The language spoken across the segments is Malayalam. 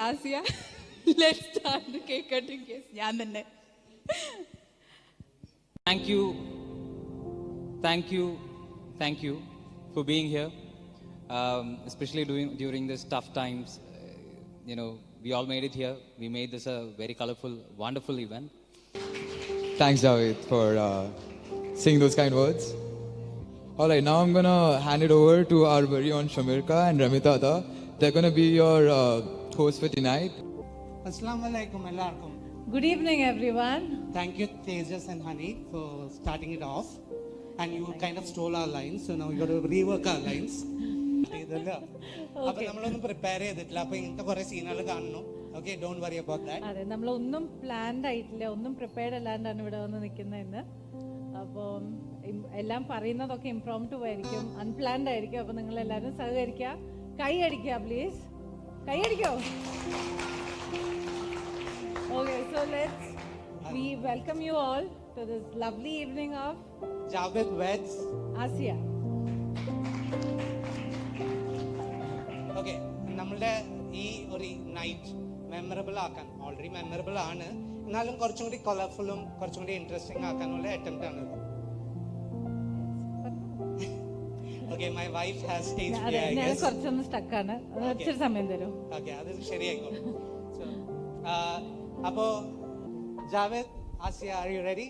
Asya. Let's start the cake cutting case. Thank you for being here, especially during this tough times. We all made it here. We made this a very colorful, wonderful event. Thanks, Javed, for saying those kind words. All right, now I'm gonna hand it over to our very own Shamirka and Ramita Ada. They're gonna be your hosts for tonight. Assalamu alaikum ellarkum. Good evening, everyone. Thank you, Tejas and Honey, for starting it off. And you kind of stole our lines, so now you got to rework our lines. Okay. Okay, don't worry about that. അതെ നമ്മളൊന്നും പ്ലാൻഡ് ആയിട്ടില്ല, ഒന്നും പ്രിപ്പയർഡ് അല്ലാണ്ടാണ് ഇവിടെ വന്ന് നിൽക്കുന്നത് ഇന്ന്. അപ്പം എല്ലാം പറയുന്നതൊക്കെ ഇംപ്രോംപ്റ്റു ആയിരിക്കും, അൺപ്ലാൻഡ് ആയിരിക്കും. അപ്പം നിങ്ങൾ എല്ലാവരും സഹകരിക്കുക, കൈ അടിക്കുക പ്ലീസ്, കൈ അടിക്കോ. Okay, so we welcome you all to this lovely evening of Javed Weds Asya. Okay, നമ്മളുടെ ഈ ഒരു നൈറ്റ് മെമ്മറബിൾ ആക്കാൻ ഓൾറെഡി മെമ്മറബിൾ ആണ്, എന്നാലും കുറച്ചും കൂടി കളർഫുള്ളും കുറച്ചും കൂടി ഇൻട്രസ്റ്റിംഗ് ആക്കാനുള്ള അറ്റംപ്റ്റ് ആണ്. Okay, my wife has staged me, I guess. കുറച്ചൊന്ന് സ്റ്റക്കാണ്, ഇച്ചിരി സമയം തരും. Okay, അത് ശരിയായിക്കോളും. അപ്പോ Javed, Asiya, are you ready?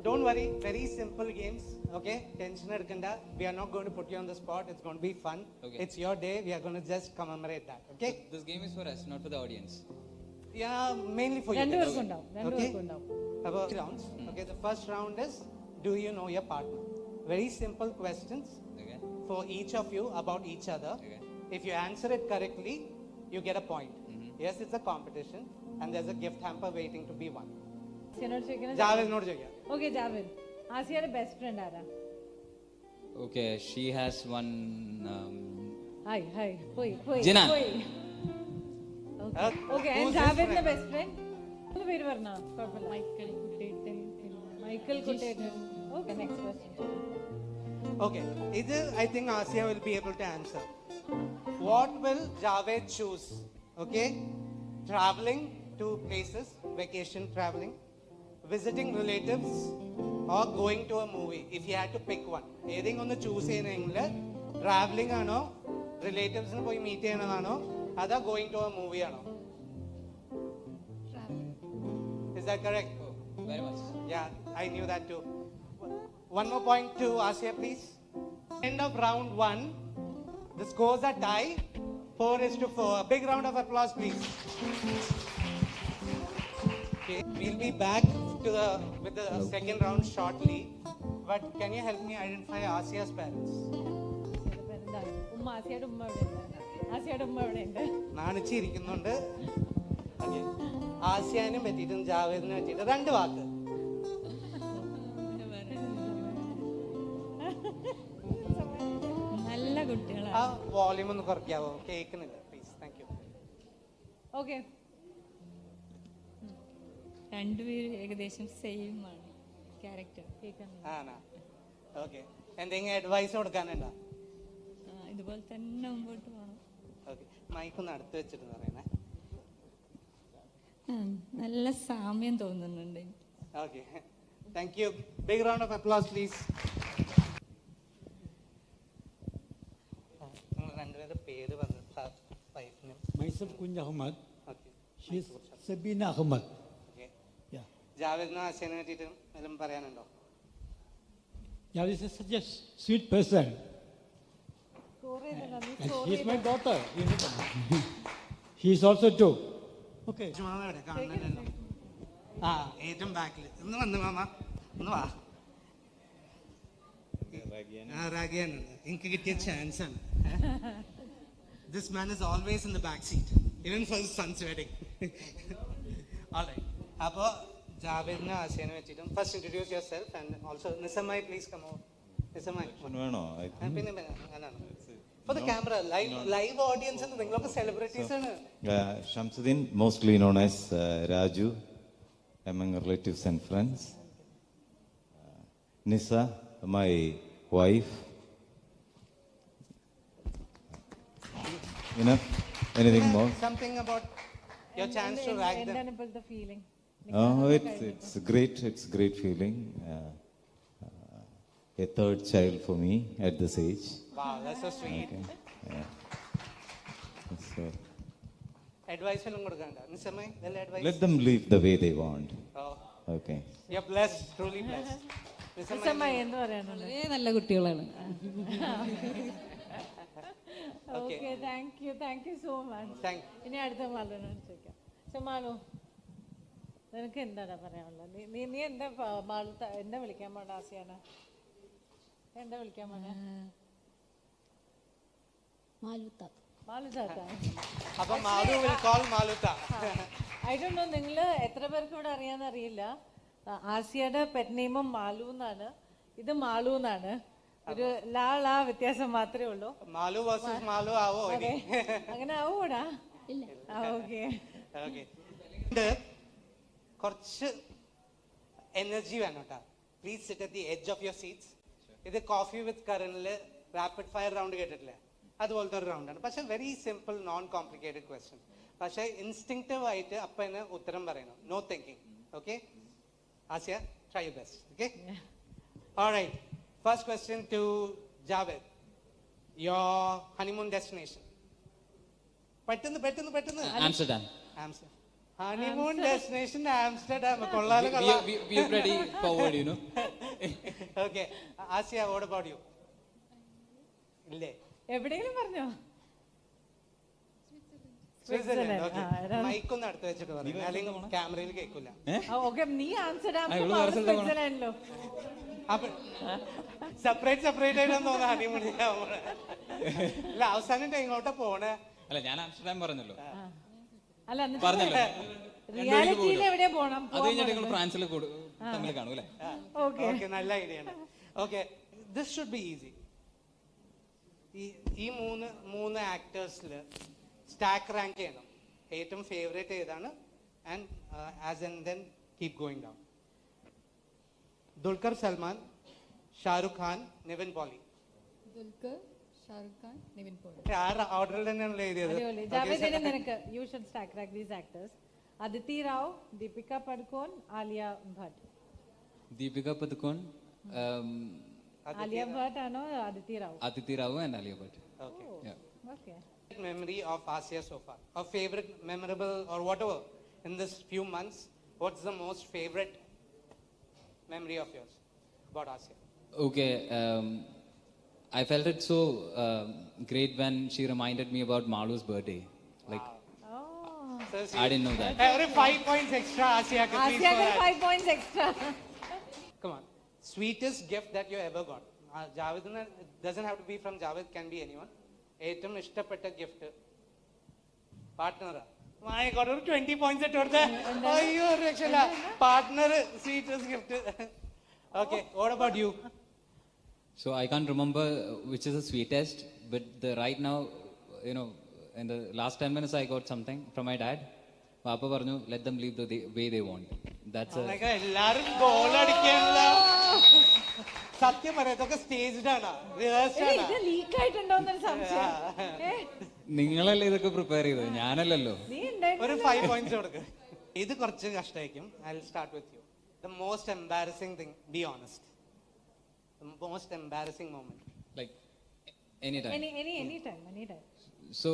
Don't worry, very simple games. Okay, tension edukanda. We are not going to put you on the spot. It's going to be fun. Okay. It's your day. We are going to just commemorate that. Okay? So this game is for us, not for the audience. Yeah, mainly for you. രണ്ടുപേർക്കും ഉണ്ടാവും, രണ്ടുപേർക്കും ഉണ്ടാവും. About rounds. Okay, the first round is, do you know your partner? Very simple questions Okay. for each of you about each other. Okay. If you answer it correctly, you get a point. Yes, it's a competition, and there's a gift hamper waiting to be won. ജാവേദിനോട് ചോദിക്കാം. Okay, Javed. ആസിയയുടെ ബെസ്റ്റ് ഫ്രണ്ട് ആരാ? Okay, she has one. Hi. പോയി. Jinan. Okay, and Javed's best friend? ഒന്ന് പേര് പറഞ്ഞോ, കുഴപ്പമില്ല. Michael Kuttettan. Okay, next question. Okay, this I think Asya will be able to answer. What will Javed choose? Okay, traveling to places, vacation traveling, visiting relatives, or going to a movie. If you had to pick one, ഏതെങ്കിലും ഒന്ന് ചൂസ് ചെയ്യണമെങ്കിൽ ട്രാവലിംഗ് ആണോ, റിലേറ്റീവ്സിനെ പോയി മീറ്റ് ചെയ്യണതാണോ, അതോ ഗോയിങ് ടു എ മൂവി ആണോ? Is that correct? Oh, very much. Yeah, I knew that too. One more point to Asya, please. End of round 1, the scores are tie, 4-4. A big round of applause, please. Okay, we'll be back with the second round shortly. But can you help me identify Asya's parents? ഉമ്മ, ആസിയയുടെ ഉമ്മ എവിടെയുണ്ട്? ആസിയയുടെ ഉമ്മ എവിടെയുണ്ട്? നാണിച്ചിരിക്കുന്നുണ്ട്. ആസിയാനെ പറ്റിയിട്ടും ജാവേദിനെ പറ്റിയിട്ട് രണ്ട് വാക്ക്. നല്ല കുട്ടികളാണ്. ആ വോളിയം ഒന്ന് കുറയ്ക്കാവോ? കേൾക്കുന്നില്ല പ്ലീസ്. Thank you. Okay. രണ്ടുപേരും ഏകദേശം സെയിം ആണ് ക്യാരക്ടർ. ആണോ? ഓക്കെ, എന്തെങ്കിലും അഡ്വൈസ് കൊടുക്കാനുണ്ടോ? ഇതുപോലെ തന്നെ മുമ്പോട്ട് പോകണം. ഓക്കെ, മൈക്കൊന്ന് അടുത്ത് വെച്ചിട്ട് പറയണേ. നല്ല സാമ്യം തോന്നുന്നുണ്ട്. Okay, thank you. Big round of applause please. നിങ്ങൾ രണ്ടുപേരുടെ പേര് പറഞ്ഞു. Myself Kunj Ahmad. Okay, She is Sabina Ahmad. Okay. Yeah. ജാവേദിനെ ആശയനെ പറ്റിയിട്ട് എന്തെങ്കിലും പറയാനുണ്ടോ? Yeah, this is such a sweet person. And she is my daughter. He is also too. Okay. കാണുന്നുണ്ടല്ലോ. ആ, ഏറ്റവും ബാക്കിൽ ഒന്ന് വന്ന് മാമ, ഒന്ന് വാ. റാഗിയാനുണ്ട്. എനിക്ക് കിട്ടിയ ചാൻസ് ആണ്. This man is always in the back seat, even for his son's wedding. All right. അപ്പോൾ ജാവേദിനെ ആശയനെ വെച്ചിട്ടും first introduce yourself and also നിസമായി പ്ലീസ് കം ഓവർ. നിസമായി വേണോ? പിന്നെ അങ്ങനെയാണ് for the camera, live audience and നിങ്ങളൊക്കെ സെലിബ്രിറ്റീസ് ആണ്. Shamsuddin, mostly known as Raju among relatives and friends. Nisa, my wife. Enough? Anything more? Something about your chance to rank them. എന്താണ് ഇപ്പോഴത്തെ feeling? Oh, it's great. It's great feeling. A third child for me at this age. Wow, that's so sweet. Yeah. So Advice ഒന്നും കൊടുക്കണ്ട. നിസമേ, നല്ല advice. let them live the way they want. Oh, Okay. you're blessed, truly blessed. Nisamma എന്ത് പറയാനുള്ളത്? വളരെ നല്ല കുട്ടികളാണ്. Okay, thank you so much. Thank ഇനി അടുത്ത മാളുവിനോട് ചോദിക്കാം. സോ മാളു, നിനക്ക് എന്താണ് പറയാനുള്ളത്? നീ എന്താ മാളു എന്താ വിളിക്കാൻ പോണ്ട? ആസിയാന എന്താ വിളിക്കാൻ പോണ? മാലു താത്ത. അപ്പൊ മാധു will call മാലുത്ത. ഐ ഡോണ്ട് നോ, നിങ്ങൾ എത്ര പേർക്ക് ഇവിടെ അറിയാന്ന് അറിയില്ല. ആസിയയുടെ പെറ്റ് നെയിമും മാലു എന്നാണ്, ഇത് മാളു എന്നാണ്. ഒരു ലാ വ്യത്യാസം മാത്രമേ ഉള്ളൂ. മാലു versus മാലു ആവോ ഇനി? അങ്ങനെ ആവൂടാ? ഓക്കെ. കുറച്ച് എനർജി വേണം കേട്ടാ. Please sit at the edge of your seats. ഇത് കോഫി വിത്ത് കറനില് റാപ്പിഡ് ഫയർ റൗണ്ട് കേട്ടിട്ടില്ലേ? അതുപോലത്തെ ഒരു റൗണ്ടാണ്. പക്ഷെ very simple, non complicated question. പക്ഷെ ഇൻസ്റ്റിങ്റ്റീവ് ആയിട്ട് അപ്പന് ഉത്തരം പറയണം, no thinking. Okay Asiya, try your best. Okay, alright. First question to Javed. Your honeymoon destination. പെട്ടെന്ന് Amsterdam. Honeymoon destination Amsterdam. കൊള്ളാലോ We are ready forward, you know. Okay Asiya, what about you? ഇല്ലേ? എവിടെയെങ്കിലും പറഞ്ഞോ? സ്വിറ്റ്സർലൻഡ്. ഓക്കെ, മൈക്ക് ഒന്ന് അടുത്ത് വെച്ചിട്ട് പറയും, അല്ലെങ്കിൽ ക്യാമറയിൽ കേൾക്കില്ല. ഓക്കെ, നീ ആംസ്റ്റർഡാം, സ്വിറ്റ്സർലൻഡിലോ? അപ്പൊ സെപ്പറേറ്റ് ആയിട്ടാന്ന് തോന്നുന്നു ഹണിമൂൺ ചെയ്യാൻ. അല്ല, അവസാനം എങ്ങോട്ടാ പോണേ? അല്ല, ഞാൻ ആംസ്റ്റർഡാം പറഞ്ഞല്ലോ. അല്ല, പറഞ്ഞല്ലോ. റിയാലിറ്റിയിൽ എവിടെ പോണം? അത് കഴിഞ്ഞിട്ട് നിങ്ങൾ ഫ്രാൻസിൽ തമ്മിൽ കാണും അല്ലേ? ഓക്കെ, നല്ല ഐഡിയ ആണ്. Okay, this should be easy. ഈ മൂന്ന് ആക്ടേഴ്സിൽ സ്റ്റാക്ക് റാങ്ക് ചെയ്യണം. ഏറ്റവും ഫേവറേറ്റ് ഏതാണ്? And as and then keep going down. Dulquer Salmaan, Shahrukh Khan, Nivin Pauly. Dulquer, Shahrukh Khan, Nivin Pauly. ആ ഓർഡറിൽ തന്നെയാണല്ലോ എഴുതിയത്. ജാവേദിനെ നിനക്ക് you should stack rank these actors. Aditi Rao, Deepika Padukone, Alia Bhatt. Deepika Padukone, Alia Bhatt ആണോ Aditi Rao? Aditi Rao and Alia Bhatt. Okay. Yeah. Okay. Memory of Asiya so far, or favorite, memorable, or whatever in this few months. What's the most favorite memory of yours about Asiya? Okay, I felt it so great when she reminded me about Malu's birthday. Like, Oh. So I didn't know that. every 5 points extra, Asiya. Please Asiya for got that. 5 points extra. Come on. Sweetest gift that you ever got. Javed, it doesn't have to be from Javed, can be anyone. ഏറ്റവും ഇഷ്ടപ്പെട്ട ഗിഫ്റ്റ് പാർട്ട്ണറാ. My God, ഒരു 20 points ഇട്ട് കൊടുത്തേ. അയ്യോ രക്ഷയില്ല. Partner sweetest gift. Okay, what about you? So I can't remember which is the sweetest, but right now, you know, in the last 10 minutes I got something from my dad. Papa പറഞ്ഞു, let them live the way they want. That's Oh my God, എല്ലാരും ഗോൾ അടിക്കാനുള്ള. സത്യം പറയാം, ഇതൊക്കെ സ്റ്റേജ്ഡ് ആണ്, റിഹേഴ്സ്ഡ് ആണ്. ഇത് ലീക്ക് ആയിട്ടുണ്ടോന്നൊരു സംശയം. നിങ്ങളല്ലേ ഇതൊക്കെ പ്രിപ്പയർ ചെയ്തത്, ഞാനല്ലല്ലോ. നീ ഉണ്ടായിരുന്നു. ഒരു 5 points കൊടുക്ക്. ഇത് കുറച്ച് കഷ്ടമായിരിക്കും. I'll start with you. The most embarrassing thing, be honest. The most embarrassing moment. Like anytime. Anytime. So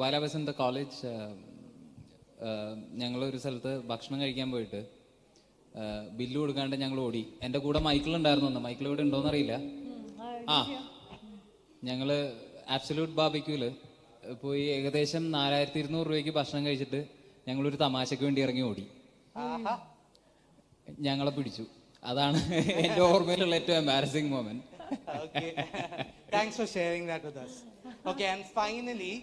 while I was in the college, ഞങ്ങൾ ഒരു സ്ഥലത്ത് ഭക്ഷണം കഴിക്കാൻ പോയിട്ട് ബില്ല് കൊടുക്കാണ്ട് ഞങ്ങൾ ഓടി. എൻ്റെ കൂടെ മൈക്കിൾ ഉണ്ടായിരുന്നു. മൈക്കിൾ ഇവിടെ ഉണ്ടോന്ന് അറിയില്ല. ഞങ്ങള് ആബ്സല്യൂട്ട് ബാർബിക്യൂല് പോയി ഏകദേശം 4200 രൂപയ്ക്ക് ഭക്ഷണം കഴിച്ചിട്ട് ഞങ്ങളൊരു തമാശക്ക് വേണ്ടി ഇറങ്ങി ഓടി. ഞങ്ങളെ പിടിച്ചു. അതാണ് എൻ്റെ ഓർമ്മയിലുള്ള ഏറ്റവും embarrassing moment. Okay. Thanks for sharing that with us. Okay, and finally,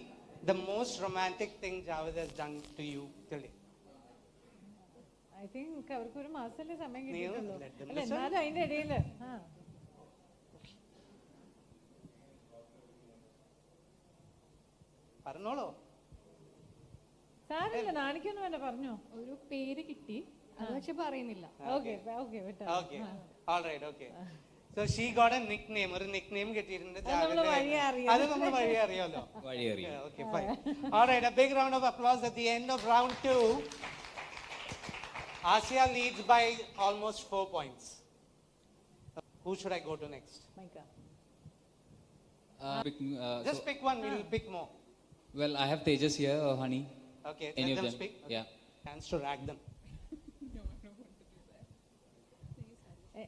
the most romantic thing Javed has done to you till date. I think അവർക്ക് ഒരു മാസമല്ലേ സമയം നീ കിട്ടിയിട്ടുള്ളൂ. let them അല്ല, listen. എന്നാലും അതിന്റെ ഇടയില് പറഞ്ഞോളൂ. സാരില്ല, നാണിക്കൊന്നും വേണ്ട, പറഞ്ഞോ. ഒരു പേര് കിട്ടി, അത് പക്ഷെ പറയുന്നില്ല. ഓക്കെ വിട്ടോ. Okay, all right, okay. So she got a nickname, ഒരു nickname കിട്ടിയിട്ടുണ്ട് അത് നമ്മള് വഴിയേ അറിയാം. അത് നമ്മൾ വഴിയേ അറിയാമല്ലോ. വഴി അറിയാം. Okay, fine. All right, a big round of applause at the end of round 2. Asia leads by almost 4 points. Who should I go to next? Micah. Just pick one, we'll pick more. Well, I have Tejas here or Honey. Okay, Any let of them them? speak. Okay. Yeah. Chance to rag them.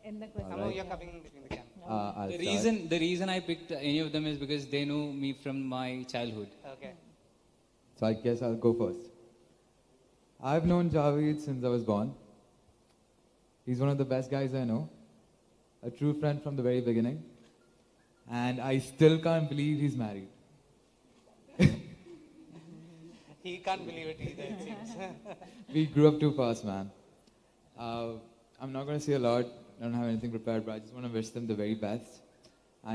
എന്താ Somehow you're coming in between the camera. I'll The start. reason I picked any of them is because they knew me from my childhood. Okay. So I guess I'll go first. I've known Javed since I was born. He's one of the best guys I know. A true friend from the very beginning. And I still can't believe he's married. He can't believe it either, it seems. We grew up too fast, man. I'm not going to say a lot. I don't have anything prepared, but I just want to wish them the very best.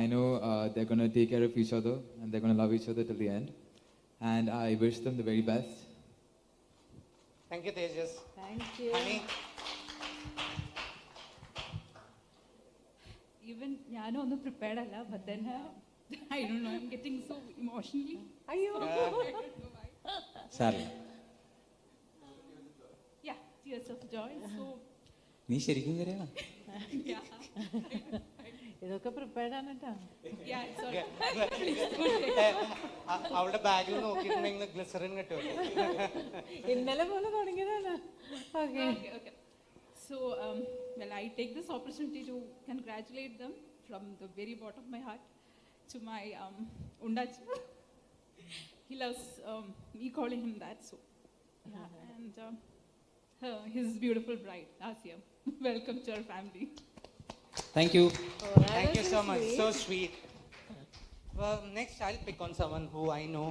I know they're going to take care of each other and they're going to love each other till the end. And I wish them the very best. Thank you, Tejas. Thank you. Honey, Even ഞാനും ഒന്നും prepared അല്ല, but then I don't know, I'm getting so emotionally. അയ്യോ Sorry. Yeah, tears of joy. So നീ ശരിക്കും കരയാ? yeah, ഇതൊക്കെ പ്രിപ്പയർഡ് ആണ് കേട്ടോ. yeah, it's all അവളുടെ ബാഗിൽ നോക്കിയിട്ടുണ്ടെങ്കിൽ ഗ്ലിസറിൻ കിട്ടുമല്ലോ. ഇന്നലെ പോലെ തുടങ്ങിയതാണ്. Okay okay. So, well, I take this opportunity to congratulate them from the very bottom of my heart to my Undachi. He loves me calling him that, so yeah. And his beautiful bride, Asia. Welcome to our family. Thank you. Thank you so much. So sweet. Well, next I'll pick on someone who I know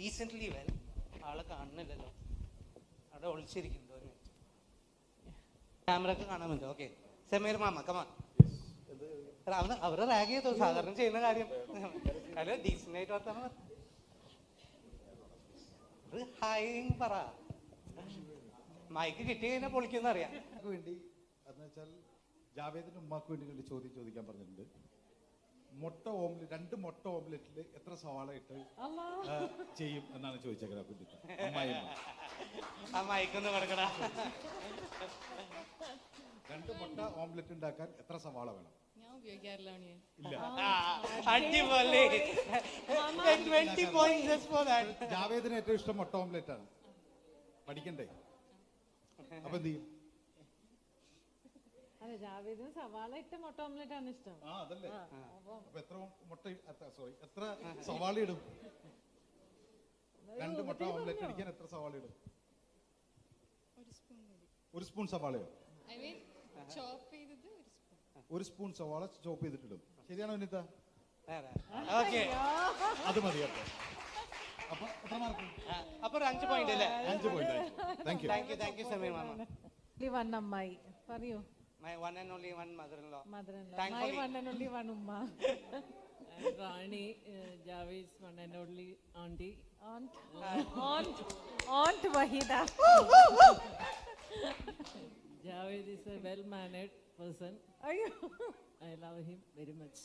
decently well. ആളെ കാണുന്നില്ലല്ലോ, അവിടെ ഒളിച്ചിരിക്കുന്നു. ക്യാമറക്ക് കാണാൻ പറ്റും. ഓക്കെ, സമീർ മാമ കമാൻ. അവരെ റാഗ് ചെയ്തോ, സാധാരണ ചെയ്യുന്ന കാര്യം. ഹലോ, ഡീസന്റ് ആയിട്ട് വർത്താനം ഹായ് പറ. മൈക്ക് കിട്ടി കഴിഞ്ഞാൽ പൊളിക്കുന്ന അറിയാം. വേണ്ടി എന്ന് വെച്ചാൽ ജാവേദിന്റെ ഉമ്മാക്ക് വേണ്ടി ഒരു ചോദ്യം ചോദിക്കാൻ പറഞ്ഞിട്ടുണ്ട്. മുട്ട ഓംലെറ്റ്, 2 മുട്ട ഓംലെറ്റിൽ എത്ര സവാള ഇട്ട് ചെയ്യും എന്നാണ് ചോദിച്ചേക്കുന്നത്. കുട്ടിക്ക് ആ മൈക്കൊന്ന് കൊടുക്കടാ. 2 മുട്ട ഓംലെറ്റ് ഉണ്ടാക്കാൻ എത്ര സവാള വേണം? ഞാൻ ഉപയോഗിക്കാറില്ല മണിയെ. ഇല്ല. അടിപൊളി. 20 points just for that. ജാവേദിന് ഏറ്റവും ഇഷ്ടം മുട്ട ഓംലെറ്റ് ആണ്. പഠിക്കണ്ടേ? അപ്പൊ എന്ത് ചെയ്യും? അതെ, ജാവേദിന് സവാള ഇട്ട മുട്ട ഓംലെറ്റ് ആണ് ഇഷ്ടം. അതല്ലേ. അപ്പൊ എത്ര മുട്ട, എത്ര സവാള ഇടും? 2 മുട്ട ഓംലെറ്റ് അടിക്കാൻ എത്ര സവാള ഇടും? 1 സ്പൂൺ സവാളയോ? I mean, chop ചെയ്തത് 1 സ്പൂൺ സവാള ചോപ്പ് ചെയ്തിട്ടിടും. ശരിയാണോ അനിത? ഓക്കെ, അത് മതി. അപ്പൊ എത്ര മാർക്ക്? അപ്പൊ 5 പോയിന്റ് അല്ലേ? 5 point. Thank you. Thank you Sameer mama. One അമ്മായി പറയൂ. My one and only one mother-in-law. മദറിൻ Thankfully. One and only one ഉമ്മ. Rani, Javed's one and only auntie. Aunt Wahida. Javed is a well-mannered person. അയ്യോ, I love him very much.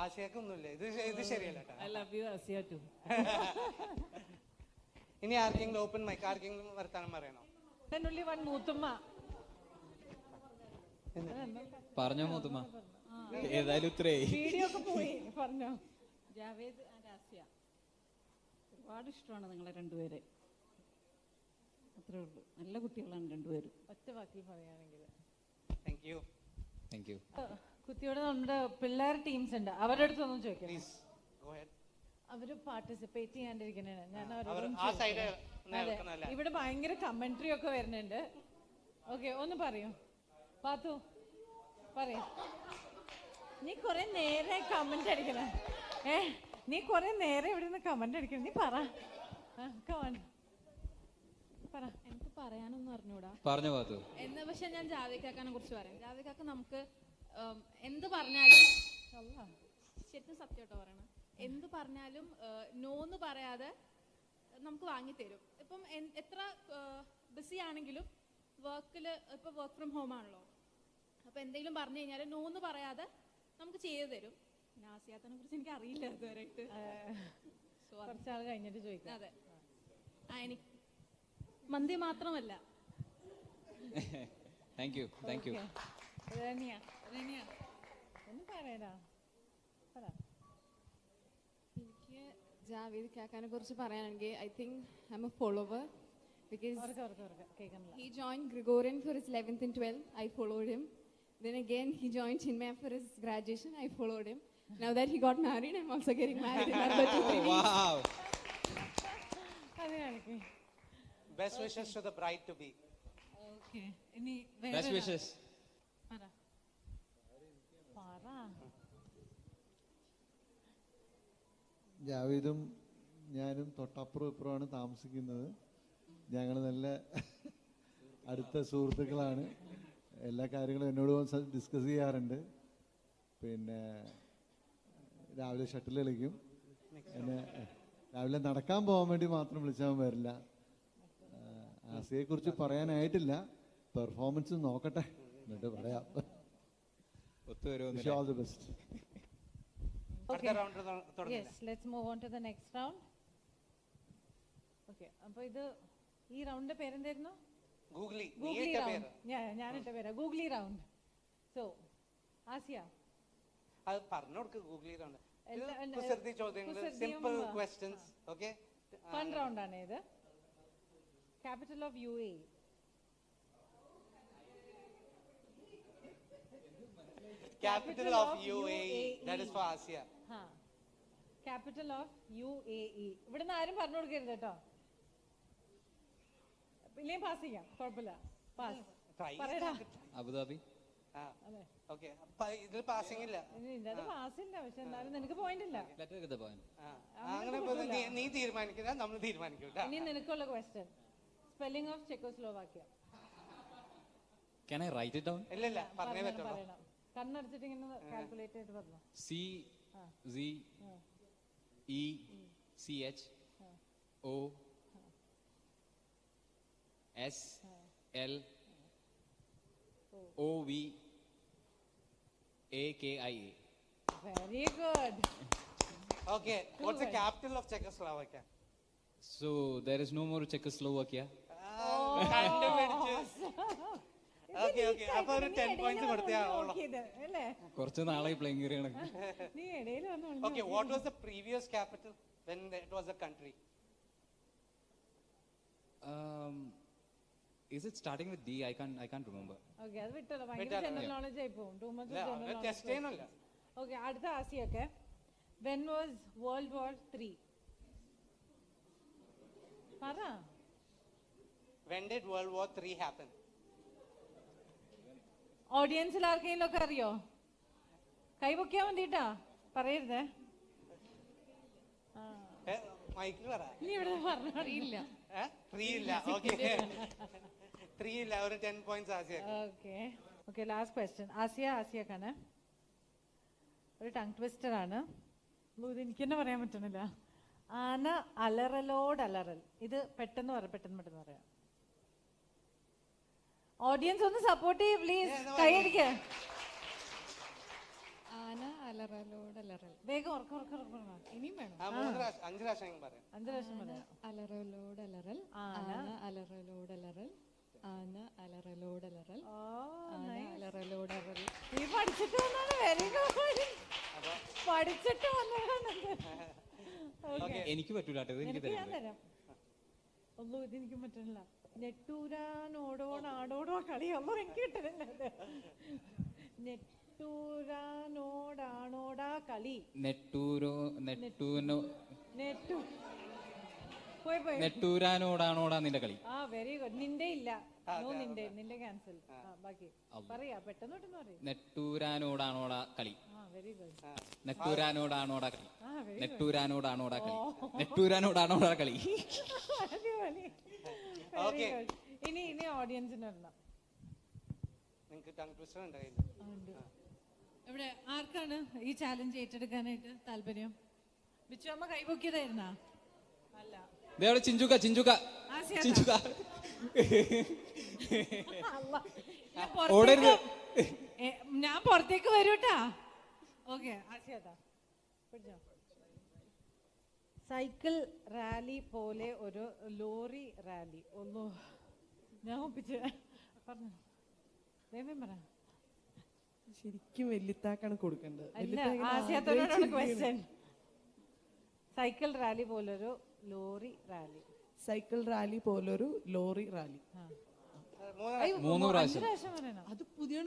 ആശയൊക്കൊന്നുമില്ല, ഇത് ശരിയല്ല കേട്ടോ. I love you, Asia too. ഇനി ആർക്കെങ്കിലും ഓപ്പൺ മൈക്ക്, ആർക്കെങ്കിലും വർത്താനം പറയണോ? and only one മൂത്തുമ്മ. പറഞ്ഞോ മൂത്തുമ്മ, ഏതായാലും ഇത്രേ. വീഡിയോ ഒക്കെ പോയി, പറഞ്ഞോ. ജാവേദ് ആൻഡ് ആസിയ, ഒരുപാട് ഇഷ്ടമാണ് നിങ്ങളെ രണ്ടുപേരെ. അത്രേ ഉള്ളൂ, നല്ല കുട്ടികളാണ് രണ്ടുപേരും. ഒറ്റ വാക്കിൽ പറയുകയാണെങ്കിൽ Thank you. Thank you. കുത്തിയോടെ നമ്മുടെ പിള്ളേർ ടീംസ് ഉണ്ട്, അവരുടെ അടുത്തൊന്നും ചോദിക്കണം. Please go ahead. അവര് പാർട്ടിസിപ്പേറ്റ് ചെയ്യാണ്ടിരിക്കണേ. ഞാൻ അവർ അവരോട് ആ സൈഡ് അതെ, നേർക്കുന്നല്ല. ഇവിടെ ഭയങ്കര കമന്ററി ഒക്കെ വരുന്നുണ്ട്. ഓക്കെ, ഒന്ന് പറയൂ പാത്തു, പറയൂ. നീ കുറെ നേരെ കമന്റ് അടിക്കണ. നീ കുറെ നേരെ ഇവിടെ നിന്ന് കമന്റ് അടിക്കണം. നീ പറ, പറ. എനിക്ക് പറയാനൊന്നും അറിഞ്ഞൂടാ. പറഞ്ഞു പാത്തു. എന്ന് പക്ഷെ ഞാൻ ജാവേദ് കുറിച്ച് പറയാം. ജാവേദ് നമുക്ക് എന്ത് പറഞ്ഞാലും, ശരിക്കും സത്യമായിട്ടോ പറയണം, എന്ത് പറഞ്ഞാലും നോന്ന് പറയാതെ നമുക്ക് വാങ്ങിത്തരും. ഇപ്പം എത്ര ബിസി ആണെങ്കിലും വർക്കിൽ, ഇപ്പം വർക്ക് ഫ്രം ഹോം ആണല്ലോ, അപ്പം ഇപ്പൊ എന്തെങ്കിലും പറഞ്ഞു കഴിഞ്ഞാൽ നോന്ന് പറയാതെ നമുക്ക് ചെയ്തു തരും. പിന്നെ ആസിയാത്തനെ കുറിച്ച് എനിക്ക് അറിയില്ല ഇതുവരെയായിട്ട്. സോ കുറച്ചാൾ കഴിഞ്ഞിട്ട് ചോദിക്കാം. അതെ, എനിക്ക് മന്തി മാത്രമല്ല. Thank you. രനിയ ഒന്ന് പറയടാ, പറ. എനിക്ക് ജാവേദ് കാക്കാനെ കുറിച്ച് പറയാനാണെങ്കിൽ I think I M A follower because കേൾക്കണില്ല. he joined Gregorian for his 11th and 12th. I followed him. Then again he joined Chinmaya for his graduation. I followed him. Now that he got married, I'm also getting married in another 2-3 weeks. Wow. അത് കാണിക്കേ. Best wishes to the bride to be. Okay, ഇനി Best wishes. പറ. ജാവേദും ഞാനും തൊട്ടപ്പുറം ഇപ്പുറമാണ് താമസിക്കുന്നത്. ഞങ്ങൾ നല്ല അടുത്ത സുഹൃത്തുക്കളാണ്. എല്ലാ കാര്യങ്ങളും എന്നോട് ഡിസ്കസ് ചെയ്യാറുണ്ട്. പിന്നെ രാവിലെ ഷട്ടിൽ കളിക്കും. എന്നെ രാവിലെ നടക്കാൻ പോകാൻ വേണ്ടി മാത്രം വിളിച്ചാൽ വരില്ല. ആസിയെക്കുറിച്ച് പറയാനായിട്ടില്ല, പെർഫോമൻസ് നോക്കട്ടെ എന്നിട്ട് പറയാം. Wish you all the best. അടുത്ത റൗണ്ട് തുടങ്ങാം. Yes, let's move on to the next round. Okay, അപ്പോൾ ഇത് ഈ റൗണ്ടിന്റെ പേരെന്തായിരുന്നു? ഗൂഗ്ലി. Googly round. ഞാനിട്ട പേരാ ഗൂഗ്ലി റൗണ്ട്. സോ ആസിയ അത് പറഞ്ഞു കൊടുക്ക്. ഗൂഗ്ലി റൗണ്ട് കുസൃതി ചോദ്യങ്ങൾ, simple questions. Okay, fun round ആണ് ഇത്. Capital of UAE. Capital of UAE. That is for Asia. Capital of UAE. ഇവിടുന്ന് ആരും പറഞ്ഞു കൊടുക്കരുത് കേട്ടോ. ഇല്ലെങ്കിൽ പാസ് ചെയ്യാം, കുഴപ്പമില്ല. പാസ് പറയടാ. അബുദാബി. ഓക്കെ, ഇതിൽ പാസിംഗ് ഇല്ല. ഇത് പാസ് ഇല്ല, പക്ഷെ എന്നാലും നിനക്ക് പോയിന്റ് ഇല്ല. അങ്ങനെ നീ തീരുമാനിക്കില്ല, നമ്മൾ തീരുമാനിക്കും. ഇനി നിനക്കുള്ള question, spelling of Czechoslovakia. Can I write it down? ഇല്ല, പറഞ്ഞേ പറ്റുള്ളൂ. കണ്ണടച്ചിട്ട് ഇങ്ങനെ കാൽക്കുലേറ്റ് ചെയ്ത് പറഞ്ഞു. CZEOSLOVAKIA. Very good. Okay, what's the capital of Czechoslovakia? So there is no more Czechoslovakia. Okay, അപ്പൊ ഒരു 10 points കൊടുത്തേ. കുറച്ച് നാളായി പ്ലേയിങ് കയറിയാണ്. Okay, what was the previous capital when it was a country? Is it starting with D? I can't remember. Okay, അത് വിട്ടല്ലോ. ഭയങ്കര ജനറൽ നോളജ് ആയി പോകും. Too much general knowledge. Test ചെയ്യണമല്ല. Okay, അടുത്ത ആസിയൊക്കെ. When was World War III? പറ. When did World War III happen? ഓഡിയൻസിൽ ആർക്കെങ്കിലും ഒക്കെ അറിയോ? കൈപൊക്കിയാ മതിട്ടാ, പറയരുതേ. മൈക്കിൽ പറ. നീ ഇവിടെ പറഞ്ഞു. അറിയില്ല. 3 ഇല്ല. ഓക്കെ, 3 ഇല്ല. ഒരു 10 points ആസിയ. Okay, last question. ആസിയക്കാണ്. ഒരു ടങ് ട്വിസ്റ്റർ ആണ്. ഇത് എനിക്ക് തന്നെ പറയാൻ പറ്റണില്ല. ആന അലറലോടലറൽ. ഇത് പെട്ടെന്ന് പറയാം. ഓഡിയൻസ് ഒന്ന് സപ്പോർട്ട് ചെയ്യ് പ്ലീസ്. കൈയടിക്ക. ആന അലറലോടലറൽ. വേഗം ഉറക്കം. ഇനിയും വേണം. 5 പ്രാവശ്യം പറയാം. 5 പ്രാവശ്യം പറയാം. അലറലോടലറൽ. ആന അലറലോടലറൽ. ആന അലറലോടലറൽ. ആന അലറലോടലറൽ. നീ പഠിച്ചിട്ട് വന്നാണ്. Very good. പഠിച്ചിട്ട് വന്നതാണ്. എനിക്ക് പറ്റൂല. ഞാൻ തരാം. ഒന്നും ഇതെനിക്ക് പറ്റണില്ല. നെട്ടൂരാനോടോടാടോടോ കളിയല്ലോ എനിക്ക് കിട്ടുന്നില്ല. നെട്ടൂരാനോടാണോടാ കളി. നെട്ടൂരാനോടാണോടാ നിന്റെ കളി. Very good. നിന്റെ ഇല്ല. നിന്റെ ക്യാൻസൽ. ബാക്കി പറയാ, പെട്ടെന്ന് പറയും. നെട്ടൂരാനോടാണോടാ കളി. Very good. നെട്ടൂരാനോടാണോടാ കളി. നെട്ടൂരാനോടാണോടാ കളി. ഇനി ഓഡിയൻസിന് വരണം. നിങ്ങൾക്ക് ടങ് ട്വിസ്റ്റർ ഉണ്ട് കയ്യിൽ. ഇവിടെ ആർക്കാണ് ഈ ചാലഞ്ച് ഏറ്റെടുക്കാനായിട്ട് താല്പര്യം? ബിച്ചുഅമ്മ കൈപൊക്കിയതായിരുന്നാ? അല്ല, ചിഞ്ചുക. ഓടരുത്. ഞാൻ പുറത്തേക്ക് വരൂട്ടാ. ഓക്കെ, ആശയതാ പിടിച്ചോ. സൈക്കിൾ റാലി പോലെ ഒരു ലോറി റാലി. ഒന്നു ഞാൻ ഒപ്പിച്ച് പറഞ്ഞു. ദൈവം പറ. ശരിക്കും വെല്ലിത്താക്കാണ് കൊടുക്കേണ്ടത്. അല്ല, ആശയത്തോടാണ് ക്വസ്റ്റ്യൻ. സൈക്കിൾ റാലി പോലൊരു ലോറി റാലി. സൈക്കിൾ റാലി പോലൊരു ലോറി റാലി. 3 പ്രാവശ്യം. അത് പുതിയ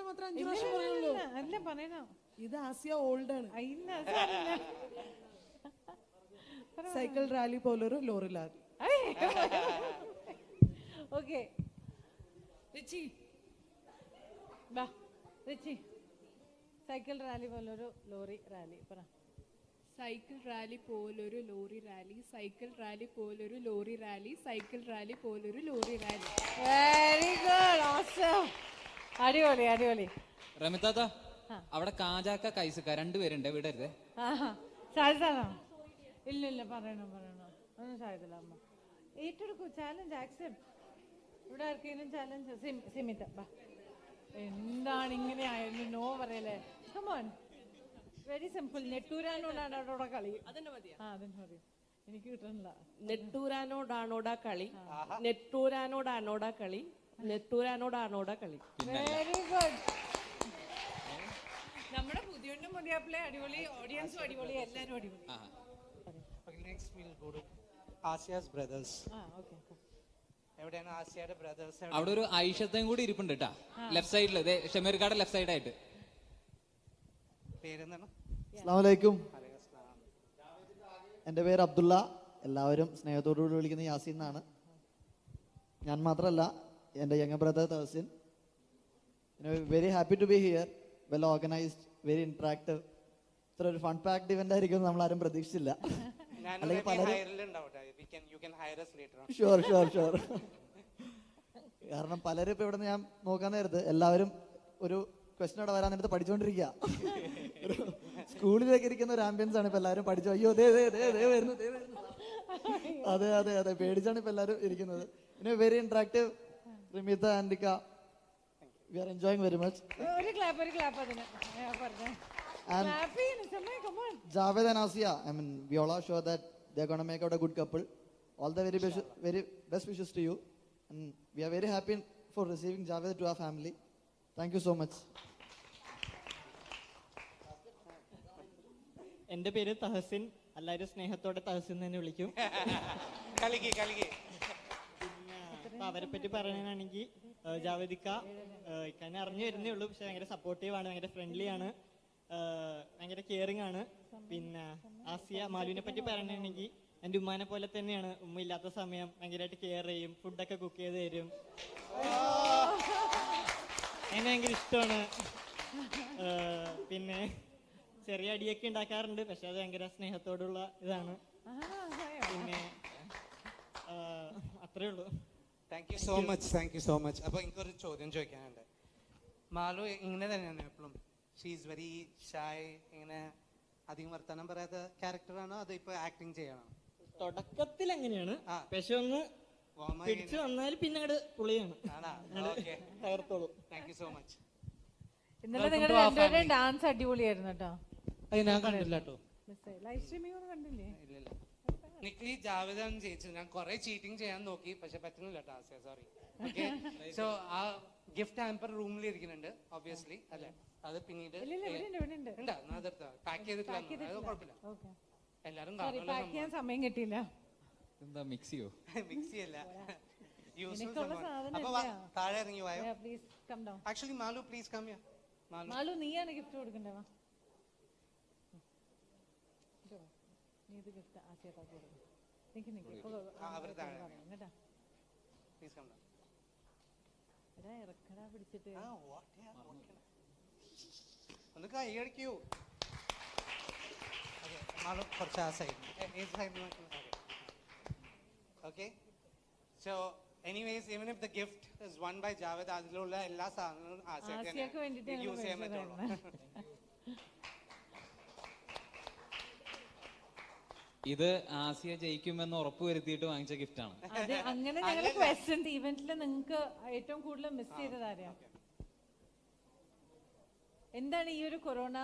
മാത്രം 5 പ്രാവശ്യം പറയുള്ളൂ. അല്ല പറയണോ, ഇത് ആസിയ ഓൾഡ് ആണ്. ഇല്ല. സൈക്കിൾ റാലി പോലൊരു ലോറി റാലി. ഓക്കെ റിച്ചി ബാ. റിച്ചി, സൈക്കിൾ റാലി പോലൊരു ലോറി റാലി പറ. സൈക്കിൾ റാലി പോലൊരു ലോറി റാലി, സൈക്കിൾ റാലി പോലൊരു ലോറി റാലി, സൈക്കിൾ റാലി പോലൊരു lorry rally. Very good, awesome. അടിപൊളി അടിപൊളി. റമിതാത്ത, അവിടെ കാജാക്ക കൈസക്ക 2 പേരുണ്ട്, വിടരുതേ. സാധിച്ചാണോ? ഇല്ല പറയണോ ഒന്നും സാധിക്കില്ല. അമ്മ ഏറ്റെടുക്കൂ, ചാലഞ്ച് ആക്സെപ്റ്റ്. ഇവിടെ ആർക്കെങ്കിലും ചാലഞ്ച്? സിമിത ബാ. എന്താണ് ഇങ്ങനെ ആയിരുന്നു നോ പറയല്ലേ? Come on, very simple. നെട്ടൂരാനോടാണ് അവിടെ കളി. അതെന്നെ മതിയാ? അതെന്നെ മതി, എനിക്ക് കിട്ടണില്ല. നെട്ടൂരാനോടാണോടാ കളി, നെട്ടൂരാനോടാണോടാ കളി, നെട്ടൂരാനോടാണോടാ കളി. Very good. നമ്മുടെ പുതിയ മുതിയാപ്പിളെ അടിപൊളി, ഓഡിയൻസും അടിപൊളി, എല്ലാരും അടിപൊളി. Next we'll go to Asia's brothers. Okay. എവിടെയാണ് ആസിയയുടെ ബ്രദേഴ്സ്? അവിടെ ഒരു ഐഷത്തെയും കൂടി ഇരിപ്പുണ്ട് കേട്ടാ, ലെഫ്റ്റ് സൈഡില്, ഷമീർക്കാട് ലെഫ്റ്റ് സൈഡായിട്ട്. പേരെന്താണ്? അസ്സലാമലൈക്കും. എൻ്റെ പേര് അബ്ദുള്ള. എല്ലാവരും സ്നേഹത്തോടുകൂടി വിളിക്കുന്ന യാസീൻ എന്നാണ്. ഞാൻ മാത്രമല്ല, എൻ്റെ younger brother Tahseen. Very happy to be here. Well organised, very interactive. ഇത്ര ഒരു ഫൺ പാക്ഡ് ഇവന്റ് ആയിരിക്കും നമ്മൾ ആരും പ്രതീക്ഷിച്ചില്ല. അല്ലെങ്കിൽ ഷുവർ. കാരണം പലരും ഇപ്പൊ ഇവിടെ ഞാൻ നോക്കാൻ നേരത്ത് എല്ലാവരും ഒരു ക്വസ്റ്റൻ അവിടെ വരാൻ നേരത്ത് പഠിച്ചുകൊണ്ടിരിക്കുക. ഒരു സ്കൂളിലേക്ക് ഇരിക്കുന്ന ഒരു ആംബിയൻസ് ആണ് ഇപ്പൊ എല്ലാവരും പഠിച്ചു. അയ്യോ വരുന്നു. അതെ പേടിച്ചാണ് ഇപ്പൊ എല്ലാവരും ഇരിക്കുന്നത്. പിന്നെ വെരി ഇന്ററാക്റ്റീവ്. റിമിത, ആൻഡിക്ക, we are enjoying very much. ഒരു ക്ലാപ്പ് അതിന് പറഞ്ഞു. And Javed and Asia, I mean, we all are sure that they're going to make out a good couple. All the very best wishes to you. And we are very happy for receiving Javed to our family. Thank you so much. എൻ്റെ പേര് തഹസിൻ. എല്ലാവരും സ്നേഹത്തോടെ തഹസിൻ തന്നെ വിളിക്കും. പിന്നെ അവരെ പറ്റി പറയാനാണെങ്കിൽ ജാവേദിക്ക ഇക്കാനെ അറിഞ്ഞു വരുന്നേ ഉള്ളൂ. പക്ഷെ ഭയങ്കര സപ്പോർട്ടീവ് ആണ്, ഭയങ്കര ഫ്രണ്ട്ലി ആണ്, ഭയങ്കര കെയറിങ് ആണ്. പിന്നെ ആസിയ മാലുവിനെ പറ്റി പറയുകയാണെങ്കിൽ എൻ്റെ ഉമ്മാനെ പോലെ തന്നെയാണ്. ഉമ്മ ഇല്ലാത്ത സമയം ഭയങ്കരമായിട്ട് കെയർ ചെയ്യും, ഫുഡൊക്കെ കുക്ക് ചെയ്ത് തരും. എന്നെ ഭയങ്കര ഇഷ്ടമാണ്. പിന്നെ ചെറിയ അടിയൊക്കെ ഉണ്ടാക്കാറുണ്ട്, പക്ഷെ അത് ഭയങ്കര സ്നേഹത്തോടുള്ള ഇതാണ്. പിന്നെ അത്രേ ഉള്ളൂ. Thank you so much. അപ്പൊ എനിക്കൊരു ചോദ്യം ചോദിക്കാനുണ്ട്. മാലു ഇങ്ങനെ തന്നെയാണ് എപ്പോഴും? ഷീസ് വെരി ഷായ്, ഇങ്ങനെ അധികം വർത്തമാനം പറയാത്ത ക്യാരക്ടറാണോ അതോ ഇപ്പൊ ആക്ടിങ് ചെയ്യണോ? തുടക്കത്തിൽ എങ്ങനെയാണ്, പക്ഷെ ഒന്ന് പിടിച്ചു വന്നാൽ പിന്നെ അങ്ങോട്ട് പുളിയാണ്. തകർത്തോളൂ. Thank you so much. ഇന്നലെ നിങ്ങളുടെ രണ്ടുപേരുടെയും ഡാൻസ് അടിപൊളിയായിരുന്നു കേട്ടോ. ഞാൻ കണ്ടില്ല കേട്ടോ. ലൈവ് സ്ട്രീമിംഗ് ഒന്നും കണ്ടില്ലേ? ഇല്ല. നിഖിലി ജാവേദാണ് ജയിച്ചത്. ഞാൻ കുറെ ചീറ്റിംഗ് ചെയ്യാൻ നോക്കി, പക്ഷെ പറ്റുന്നില്ല കേട്ടോ ആസിയ, സോറി. ഓക്കെ, സോ ആ ഗിഫ്റ്റ് ഹാമ്പർ റൂമിൽ ഇരിക്കുന്നുണ്ട് ഒബ്വിയസ്ലി അല്ലേ? അത് പിന്നീട് പാക്ക് ചെയ്തിട്ടില്ല, കുഴപ്പമില്ല. എല്ലാരും പാക്ക് ചെയ്യാൻ സമയം കിട്ടിയില്ല. എന്താ മിക്സിയോ? മിക്സിയല്ല, അപ്പൊ താഴെ ഇറങ്ങി വായോ. Actually Malu please come here. Malu നീയാണ് ഗിഫ്റ്റ് കൊടുക്കണ്ടേ? വാ, നീ ഇത് ഗിഫ്റ്റ് ആശയത്താക്കി കൊടുക്കും. ഇറക്കടാ പിടിച്ചിട്ട്. ഒന്ന് കൈയടിക്കൂ. മാലു കുറച്ച് ആ സൈഡ്, ഏത് സൈഡിൽ? Okay, so anyways, even if the gift is won by Javed, അതിലുള്ള എല്ലാ സാധനങ്ങളും ആസിയക്ക് വേണ്ടിയിട്ട് യൂസ് ചെയ്യാൻ പറ്റുള്ളൂ. ഇത് ആസിയ ജയിക്കുമെന്ന് ഉറപ്പ് വരുത്തിയിട്ട് വാങ്ങിച്ച ഗിഫ്റ്റാണ്. അതെ, അങ്ങനെ ഞങ്ങൾ ക്വസ്റ്റ്യൻ ഇവന്റിൽ നിങ്ങൾക്ക് ഏറ്റവും കൂടുതൽ മിസ് ചെയ്തത് ആരെയാ? എന്താണ് ഈ ഒരു കൊറോണ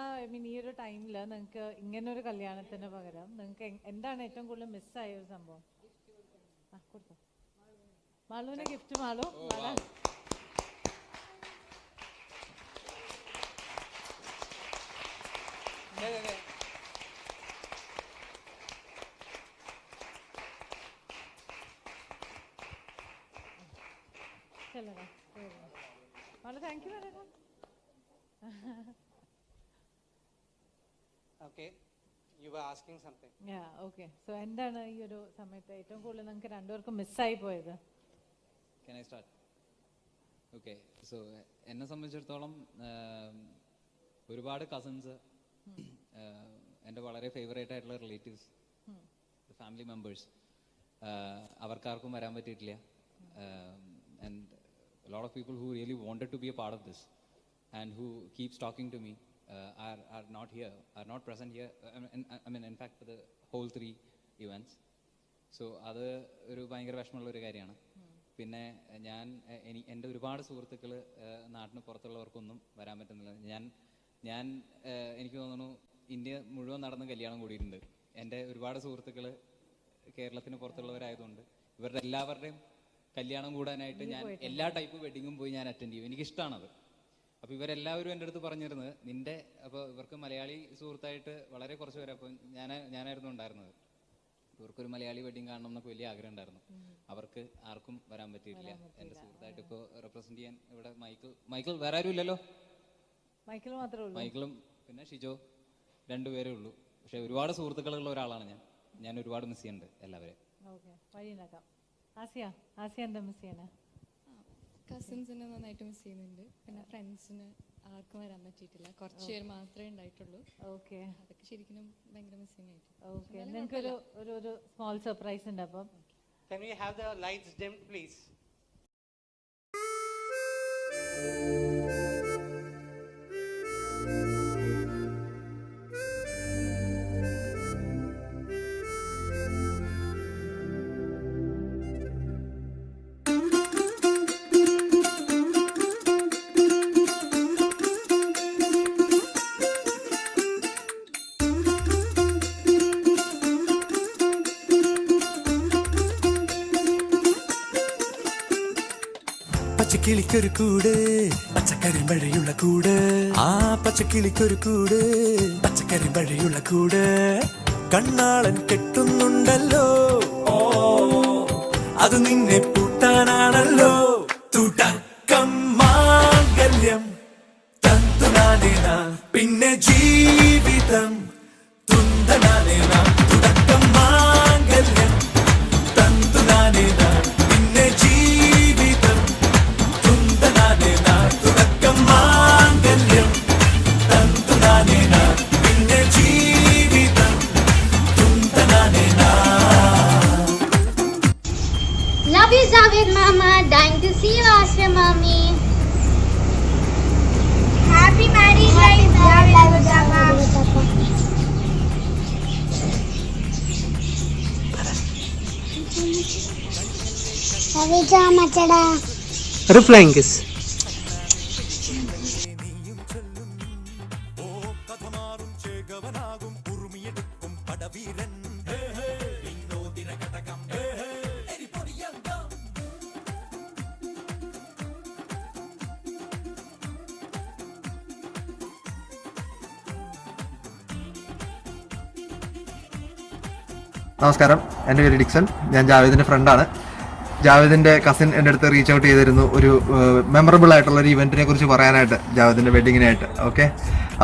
ഈ ഒരു ടൈമിൽ നിങ്ങൾക്ക് ഇങ്ങനൊരു കല്യാണത്തിന് പകരം നിങ്ങൾക്ക് എന്താണ് ഏറ്റവും കൂടുതൽ മിസ്സായ ഒരു സംഭവം? കൊടുത്തോ മാളുവിന് gift. Malu Malu thank you പറയാം. Okay, you were asking something. Yeah, okay. So എന്താണ് ഈ ഒരു സമയത്ത് ഏറ്റവും കൂടുതൽ നിങ്ങൾക്ക് രണ്ടുപേർക്കും മിസ്സായി പോയത്? Can I start? Okay, so എന്നെ സംബന്ധിച്ചിടത്തോളം ഒരുപാട് കസിൻസ്, എൻ്റെ വളരെ ഫേവറേറ്റ് ആയിട്ടുള്ള റിലേറ്റീവ്സ്, ഫാമിലി മെമ്പേഴ്സ്, അവർക്കാർക്കും വരാൻ പറ്റിയിട്ടില്ല. And a lot of people who really wanted to be a part of this and who keeps talking to me are not here, are not present here. I mean, in fact, for the whole 3 events. So അത് ഒരു ഭയങ്കര വിഷമമുള്ള ഒരു കാര്യമാണ്. പിന്നെ എൻ്റെ ഒരുപാട് സുഹൃത്തുക്കൾ നാട്ടിന് പുറത്തുള്ളവർക്കൊന്നും വരാൻ പറ്റുന്നില്ല. ഞാൻ എനിക്ക് തോന്നുന്നു ഇന്ത്യ മുഴുവൻ നടന്ന് കല്യാണം കൂടിയിട്ടുണ്ട്. എൻ്റെ ഒരുപാട് സുഹൃത്തുക്കൾ കേരളത്തിന് പുറത്തുള്ളവരായതുകൊണ്ട് ഇവരുടെ എല്ലാവരുടെയും കല്യാണം കൂടാനായിട്ട് ഞാൻ എല്ലാ ടൈപ്പ് വെഡിങ്ങും പോയി ഞാൻ അറ്റൻഡ് ചെയ്യും. എനിക്കിഷ്ടമാണത്. അപ്പോൾ ഇവരെല്ലാവരും എൻ്റെ അടുത്ത് പറഞ്ഞിരുന്നത് അപ്പോൾ ഇവർക്ക് മലയാളി സുഹൃത്തായിട്ട് വളരെ കുറച്ച് പേര്, അപ്പോൾ ഞാനായിരുന്നു ഉണ്ടായിരുന്നത്. ഇവർക്കൊരു മലയാളി വെഡിങ് കാണണം എന്നൊക്കെ വലിയ ആഗ്രഹം ഉണ്ടായിരുന്നു. അവർക്ക് ആർക്കും വരാൻ പറ്റിയിട്ടില്ല. എൻ്റെ സുഹൃത്തായിട്ട് ഇപ്പോൾ റെപ്രസെന്റ് ചെയ്യാൻ ഇവിടെ മൈക്കിൾ വേറെ ആരും ഇല്ലല്ലോ, മൈക്കിളും പിന്നെ ഷിജോ 2 പേരേ ഉള്ളൂ. പക്ഷെ ഒരുപാട് സുഹൃത്തുക്കളുള്ള ഒരാളാണ് ഞാൻ ഒരുപാട് മിസ് ചെയ്യുന്നുണ്ട് എല്ലാവരെയും. ആസിയ എന്താ മിസ് ചെയ്യണേ? കസിൻസിനെ നന്നായിട്ട് മിസ് ചെയ്യുന്നുണ്ട്. പിന്നെ ഫ്രണ്ട്സിന് ആർക്കും വരാൻ പറ്റിയിട്ടില്ല, കുറച്ച് പേര് മാത്രമേ ഉണ്ടായിട്ടുള്ളൂ. ഓക്കെ, അതൊക്കെ ശരിക്കും ഭയങ്കര മിസ്സിംഗ് ആയിട്ട്. ഓക്കെ, നിങ്ങൾക്ക് ഒരു സ്മോൾ സർപ്രൈസ് ഉണ്ട്. അപ്പം Can we have the lights dimmed, please? പച്ചക്കിളിക്കൊരു കൂട്, പച്ചക്കറി മഴയുള്ള കൂട്. ആ പച്ചക്കിളിക്കൊരു കൂട്, പച്ചക്കറി മഴയുള്ള കൂട്. കണ്ണാളൻ കെട്ടുന്നുണ്ടല്ലോ, അത് നിന്നെ പൂട്ടാനാണല്ലോ. തുടക്കം മാംഗല്യം തന്തുനാനേന, പിന്നെ ജീവിതം തുന്തനാനേന. തുടക്കം മാംഗല്യം തന്തുനാനേന, പിന്നെ ജീവിതം തുന്തനാനേന. തുടക്കം മാംഗല്യം തന്തുനാനേന, പിന്നെ ജീവിതം തുന്തനാനേന. Love you, Javed Mama. Dying to see you, Asya Mommy. Happy married life, Javed Mama. Javed Mama, chada. ഒരു flying kiss. നമസ്കാരം, എൻ്റെ പേര് ഡിക്സൺ. ഞാൻ ജാവേദിൻ്റെ ഫ്രണ്ടാണ്. ജാവേദിൻ്റെ കസിൻ എൻ്റെ അടുത്ത് റീച്ച് ഔട്ട് ചെയ്തിരുന്നു ഒരു മെമ്മറബിൾ ആയിട്ടുള്ള ഒരു ഇവൻറ്റിനെ കുറിച്ച് പറയാനായിട്ട്, ജാവേദിൻ്റെ വെഡിങ്ങിനായിട്ട്. ഓക്കെ,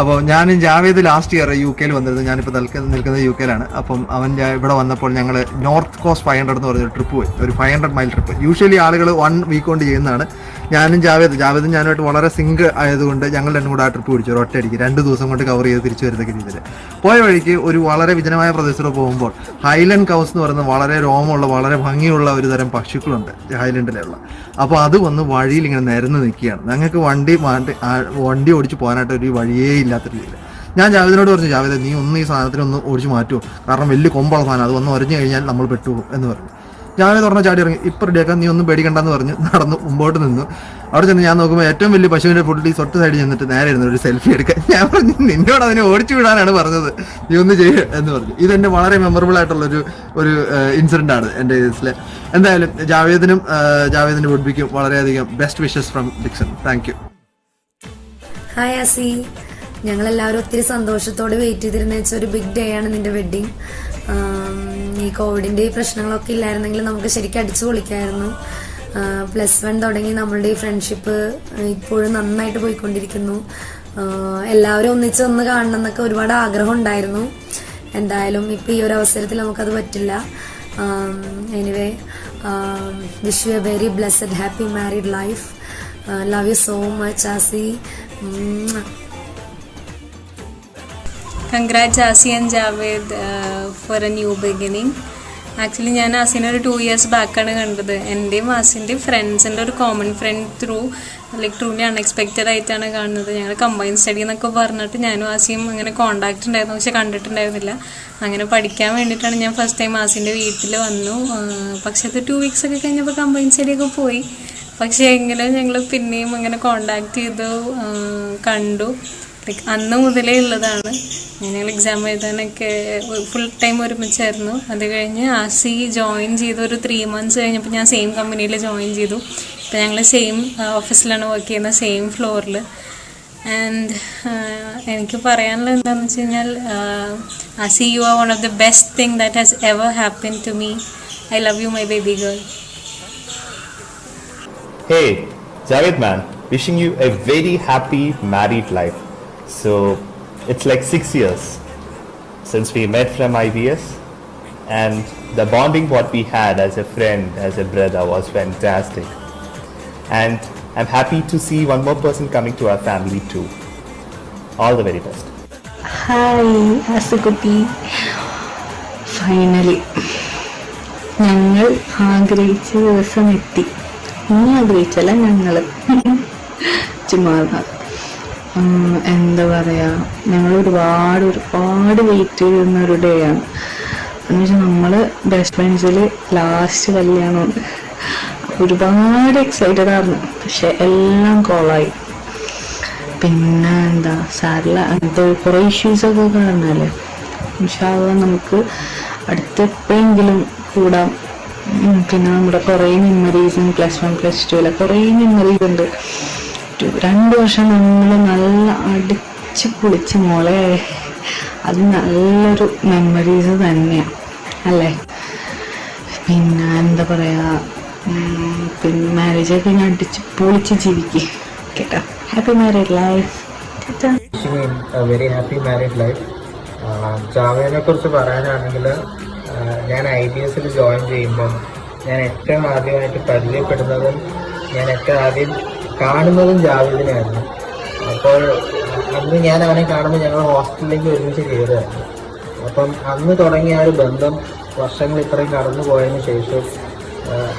അപ്പോൾ ഞാനും ജാവേദ് ലാസ്റ്റ് ഇയർ UK വന്നിരുന്നു. ഞാനിപ്പോൾ നിൽക്കുന്നത് UK അപ്പം അവൻ ഇവിടെ വന്നപ്പോൾ ഞങ്ങൾ നോർത്ത് കോസ്റ്റ് 500 എന്ന് പറഞ്ഞൊരു ട്രിപ്പ് പോയി. ഒരു 500 മൈൽ ട്രിപ്പ്. യൂഷ്വലി ആളുകൾ 1 വീക്ക് കൊണ്ട് ചെയ്യുന്നതാണ്. ഞാനും ജാവേദും ഞാനുമായിട്ട് വളരെ സിങ്ക് ആയതുകൊണ്ട് ഞങ്ങൾ രണ്ടും കൂടെ ആ ട്രിപ്പ് പിടിച്ചു. ഒരു ഒറ്റയടിക്ക് 2 ദിവസം കൊണ്ട് കവർ ചെയ്ത് തിരിച്ചു വരുന്ന രീതിയിൽ പോയ വഴിക്ക് ഒരു വളരെ വിജനമായ പ്രദേശത്ത് പോകുമ്പോൾ ഹൈലൻഡ് കൗസ് എന്ന് പറയുന്ന വളരെ രോമമുള്ള വളരെ ഭംഗിയുള്ള ഒരു തരം പക്ഷികളുണ്ട് ഹൈലൻഡിലുള്ള. അപ്പോൾ അത് വന്ന് വഴിയിൽ ഇങ്ങനെ നിരന്ന് നിൽക്കുകയാണ്. ഞങ്ങൾക്ക് വണ്ടി ഓടിച്ച് പോകാനായിട്ട് ഒരു വഴിയേ ഇല്ലാത്ത രീതിയിൽ. ഞാൻ ജാവേദിനോട് പറഞ്ഞു, ജാവേദ് നീ ഒന്ന് ഈ സാധനത്തിനൊന്ന് ഓടിച്ച് മാറ്റുമോ, കാരണം വലിയ കൊമ്പുള്ള സാധനം, അത് വന്ന് ഉരഞ്ഞു കഴിഞ്ഞാൽ നമ്മൾ പെട്ടുപോകും എന്ന് പറഞ്ഞു. ഞാൻ തുറന്ന ചാടി ഇറങ്ങി, ഇപ്പം റെഡിയാക്കാൻ, നീ ഒന്നും പേടിക്കണ്ടെന്ന് പറഞ്ഞ് നടന്നു മുമ്പോട്ട് നിന്നു. അവിടെ ചെന്ന് ഞാൻ നോക്കുമ്പോൾ ഏറ്റവും വലിയ പശുവിൻ്റെ ഫുഡ് ഈ തൊട്ട് സൈഡിൽ ചെന്നിട്ട് നേരെ ഇരുന്നു ഒരു സെൽഫി എടുക്കാൻ. ഞാൻ പറഞ്ഞു, നിന്നോട് അതിനെ ഓടിച്ചു വിടാനാണ് പറഞ്ഞത്, നീ ഒന്ന് ചെയ്യുക എന്ന് പറഞ്ഞു. ഇതെൻ്റെ വളരെ മെമ്മറബിൾ ആയിട്ടുള്ളൊരു ഇൻസിഡൻ്റ് ആണ് എൻ്റെ കേസിൽ. എന്തായാലും ജാവേദിൻ്റെ വുഡ്ബിക്കും വളരെയധികം best wishes from Dixon. Thank you. Hi അസി, ഞങ്ങളെല്ലാവരും ഒത്തിരി സന്തോഷത്തോടെ വെയിറ്റ് ചെയ്തിരുന്ന ഒരു ബിഗ് ഡേ ആണ് നിന്റെ വെഡ്ഡിങ്. ഈ കോവിഡിൻ്റെ ഈ പ്രശ്നങ്ങളൊക്കെ ഇല്ലായിരുന്നെങ്കിൽ നമുക്ക് ശരിക്കും അടിച്ചു പൊളിക്കായിരുന്നു. +1 തുടങ്ങി നമ്മളുടെ ഈ ഫ്രണ്ട്ഷിപ്പ് ഇപ്പോഴും നന്നായിട്ട് പോയിക്കൊണ്ടിരിക്കുന്നു. എല്ലാവരും ഒന്നിച്ചൊന്ന് കാണണം എന്നൊക്കെ ഒരുപാട് ആഗ്രഹം ഉണ്ടായിരുന്നു. എന്തായാലും ഇപ്പം ഈ ഒരു അവസരത്തിൽ നമുക്കത് പറ്റില്ല. Anyway, wish you a very blessed happy married life. Love you so much Asi. Congrats Asi and Javed for a new beginning. Actually ഞാൻ ആസിനെ ഒരു 2 years ബാക്കാണ് കണ്ടത്. എൻ്റെയും ആസിൻ്റെയും ഫ്രണ്ട്സിൻ്റെ ഒരു കോമൺ ഫ്രണ്ട് ട്രൂലി അൺഎക്സ്പെക്റ്റഡ് ആയിട്ടാണ് കാണുന്നത്. ഞങ്ങൾ കമ്പൈൻ സ്റ്റഡി എന്നൊക്കെ പറഞ്ഞിട്ട് ഞാനും ആസിയും അങ്ങനെ കോണ്ടാക്ട് ഉണ്ടായിരുന്നു, പക്ഷെ കണ്ടിട്ടുണ്ടായിരുന്നില്ല. അങ്ങനെ പഠിക്കാൻ വേണ്ടിയിട്ടാണ് ഞാൻ ഫസ്റ്റ് ടൈം ആസിൻ്റെ വീട്ടിൽ വന്നു. പക്ഷെ അത് 2 weeks ഒക്കെ കഴിഞ്ഞപ്പോൾ കമ്പൈൻ സ്റ്റഡിയൊക്കെ പോയി. പക്ഷേ എങ്കിലും ഞങ്ങൾ പിന്നെയും അങ്ങനെ കോണ്ടാക്ട് ചെയ്തു, കണ്ടു. അന്ന് മുതലേ ഉള്ളതാണ്. ഞങ്ങൾ എക്സാം എഴുതാനൊക്കെ ഫുൾ ടൈം ഒരുമിച്ചായിരുന്നു. അത് കഴിഞ്ഞ് ആസി ജോയിൻ ചെയ്ത് ഒരു 3 months കഴിഞ്ഞപ്പോൾ ഞാൻ സെയിം കമ്പനിയിൽ ജോയിൻ ചെയ്തു. ഇപ്പം ഞങ്ങൾ സെയിം ഓഫീസിലാണ് വർക്ക് ചെയ്യുന്നത്, സെയിം ഫ്ലോറിൽ. ആൻഡ് എനിക്ക് പറയാനുള്ളത് എന്താണെന്ന് വെച്ച് കഴിഞ്ഞാൽ, Asi, you are one of the best thing that has ever happen to me. I love you my baby girl. Hey, Javed man, wishing you a very happy married life. So, it's like 6 years since we met from IBS, and the bonding what we had as a friend, as a brother was fantastic. And I'm happy to see one more person coming to our family too. All the very best. Hi, Asukuti. Finally, ഞങ്ങൾ ആഗ്രഹിച്ച ദിവസം എത്തി. നീ ആഗ്രഹിച്ചല്ല, ഞങ്ങൾ ചുമ്മാ. എന്താ പറയുക, ഞങ്ങൾ ഒരുപാട് വെയിറ്റ് ചെയ്തിരുന്ന ഒരു ഡേ ആണ്. എന്ന് വെച്ചാൽ നമ്മൾ ബെസ്റ്റ് ഫ്രണ്ട്സിൽ ലാസ്റ്റ് കല്യാണമുണ്ട്. ഒരുപാട് എക്സൈറ്റഡ് ആയിരുന്നു, പക്ഷെ എല്ലാം കോളായി. പിന്നെ എന്താ സാരില്ല, അങ്ങനത്തെ കുറേ ഇഷ്യൂസൊക്കെ കാരണമല്ലേ. ഇൻഷാ അല്ലാഹ് നമുക്ക് അടുത്തെപ്പോഴെങ്കിലും കൂടാം. പിന്നെ നമ്മുടെ കുറേ മെമ്മറീസും +1 +2 കുറേ മെമ്മറീസ് ഉണ്ട്. 2 വർഷം നമ്മൾ നല്ല അടിച്ച് പൊളിച്ച് മോളെ, അത് നല്ലൊരു മെമ്മറീസ് തന്നെയാണ് അല്ലേ. പിന്നെ എന്താ പറയുക, പിന്നെ മാരേജൊക്കെ ഞാൻ അടിച്ച് പൊളിച്ച് ജീവിക്കുക കേട്ടോ. Happy married life. Very happy married life. ജാവേദിനെ കുറിച്ച് പറയാനാണെങ്കിൽ, ഞാൻ IBSൽ ജോയിൻ ചെയ്യുമ്പം ഞാൻ ഏറ്റവും ആദ്യമായിട്ട് പരിചയപ്പെടുന്നതും ഞാൻ ഏറ്റവും ആദ്യം കാണുന്നതും ജാവേദിനെയായിരുന്നു. അപ്പോൾ അന്ന് ഞാൻ അവനെ കാണുമ്പോൾ ഞങ്ങൾ ഹോസ്റ്റലിലേക്ക് ഒരുമിച്ച് കയറുകയായിരുന്നു. അപ്പം അന്ന് തുടങ്ങിയ ആ ഒരു ബന്ധം വർഷങ്ങൾ ഇത്രയും കടന്നു പോയതിനു ശേഷം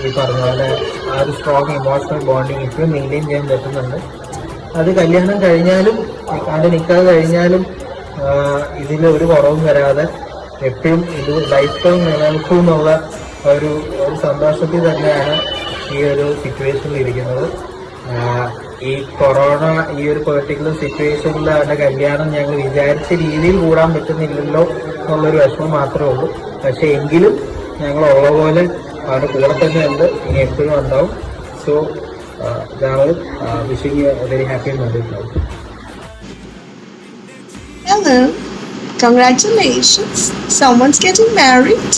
ഈ പറഞ്ഞ പോലെ ആ ഒരു സ്ട്രോങ് ഇമോഷണൽ ബോണ്ടിങ് ഇപ്പോഴും മെയിൻറ്റെയിൻ ചെയ്യാൻ പറ്റുന്നുണ്ട്. അത് കല്യാണം കഴിഞ്ഞാലും അത് നിൽക്കാതെ കഴിഞ്ഞാലും ഇതിൽ ഒരു കുറവും വരാതെ എപ്പോഴും ഇത് ലൈഫ് ടൈം നിലനിൽക്കും എന്നുള്ള ഒരു സന്തോഷത്തിൽ തന്നെയാണ് ഈ ഒരു സിറ്റുവേഷനിൽ ഇരിക്കുന്നത്. ഈ കൊറോണ ഈ ഒരു പെർട്ടിക്കുലർ സിറ്റുവേഷനിൽ അവരുടെ കല്യാണം ഞങ്ങൾ വിചാരിച്ച രീതിയിൽ കൂടാൻ പറ്റുന്നില്ലല്ലോ എന്നുള്ളൊരു വിഷമം മാത്രമേ ഉള്ളൂ. പക്ഷെ എങ്കിലും ഞങ്ങൾ ഉള്ള പോലെ അവരുടെ കൂടെ തന്നെ ഉണ്ട്, ഇനി എപ്പോഴും ഉണ്ടാവും. So wishing you a very happy marriage life. Hello, congratulations, someone's getting married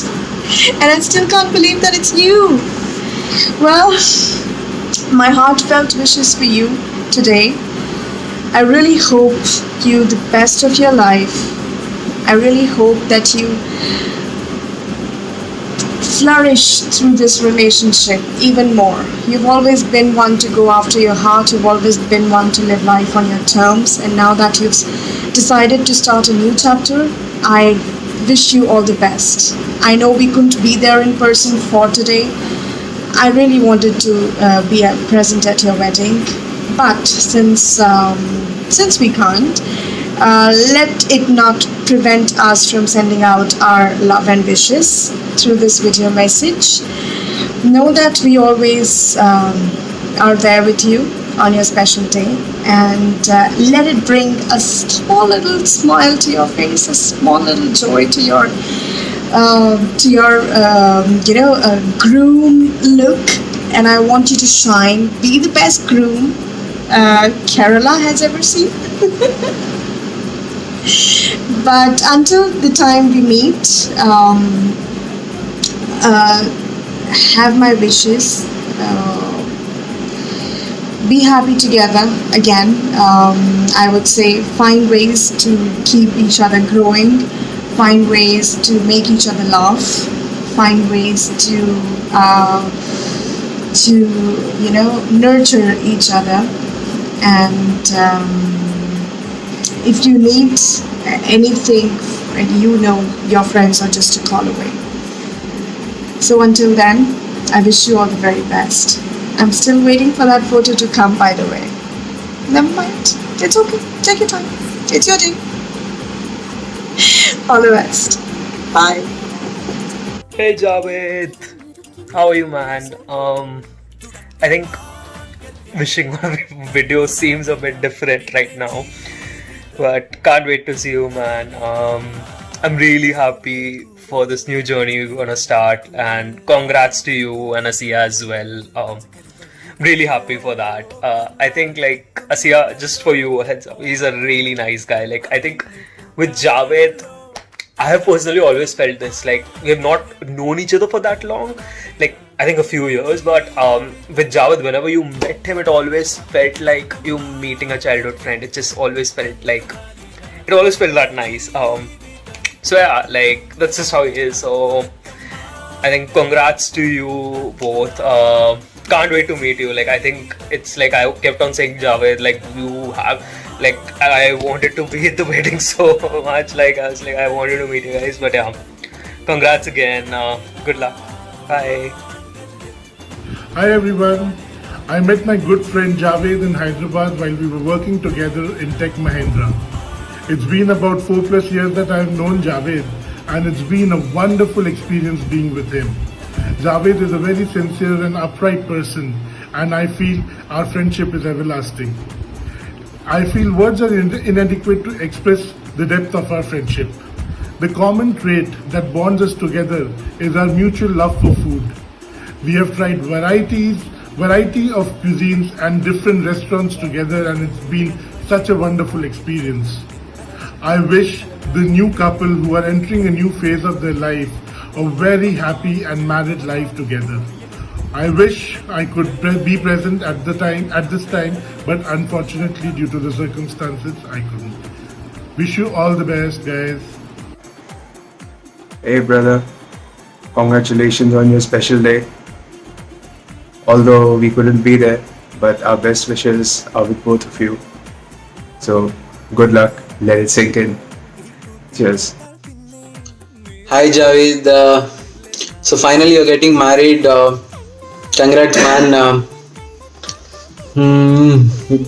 and I still can't believe that it's you. Well, my heartfelt wishes for you today. I really hope you the best of your life. I really hope that you flourish through this relationship even more. You've always been one to go after your heart. You've always been one to live life on your terms. And now that you've decided to start a new chapter, I wish you all the best. I know we couldn't be there in person for today. I really wanted to be present at your wedding, but since we can't, let it not prevent us from sending out our love and wishes through this video message. Know that we always are there with you on your special day, and let it bring a small little smile to your face, a small little joy to your groom look. And I want you to shine, be the best groom Kerala has ever seen. But until the time we meet, have my wishes. Be happy together again. I would say find ways to keep each other growing, find ways to make each other laugh, find ways to nurture each other. And if you need anything, your friends are just a call away. So until then, I wish you all the very best. I'm still waiting for that photo to come, by the way. Never mind. It's okay. Take your time. It's your day. All the best. Bye. Hey Javed, how are you, man? I think wishing my video seems a bit different right now, but can't wait to see you, man. I'm really happy for this new journey you're gonna start, and congrats to you and Asiya as well. Really happy for that. I think like Asiya, just for you, heads up, he's a really nice guy. Like I think with Javed, I have personally always felt this, like we have not known each other for that long, like I think a few years, but with Javed, whenever you met him, it always felt like you meeting a childhood friend. It just always felt like, it always felt that nice. So yeah, like that's just how he is. So I think congrats to you both. Can't wait to meet you. Like I think it's like I kept on saying Javed, like you have, like I wanted to be at the wedding so much. Like I was like I wanted to meet you guys, but yeah, congrats again. Good luck. Bye. Hi everyone. I met my good friend Javed in Hyderabad while we were working together in Tech Mahindra. It's been about 4+ years that I've known Javed, and it's been a wonderful experience being with him. Javed is a very sincere and upright person, and I feel our friendship is everlasting. I feel words are inadequate to express the depth of our friendship. The common trait that bonds us together is our mutual love for food. We have tried variety of cuisines and different restaurants together, and it's been such a wonderful experience. I wish the new couple who are entering a new phase of their life a very happy and married life together. I wish I could be present at this time, but unfortunately due to the circumstances, I couldn't. Wish you all the best, guys. Hey brother, congratulations on your special day. Although we couldn't be there, but our best wishes are with both of you. So good luck, let it sink in. Cheers. Hi Javed, so finally you're getting married. Congrats man.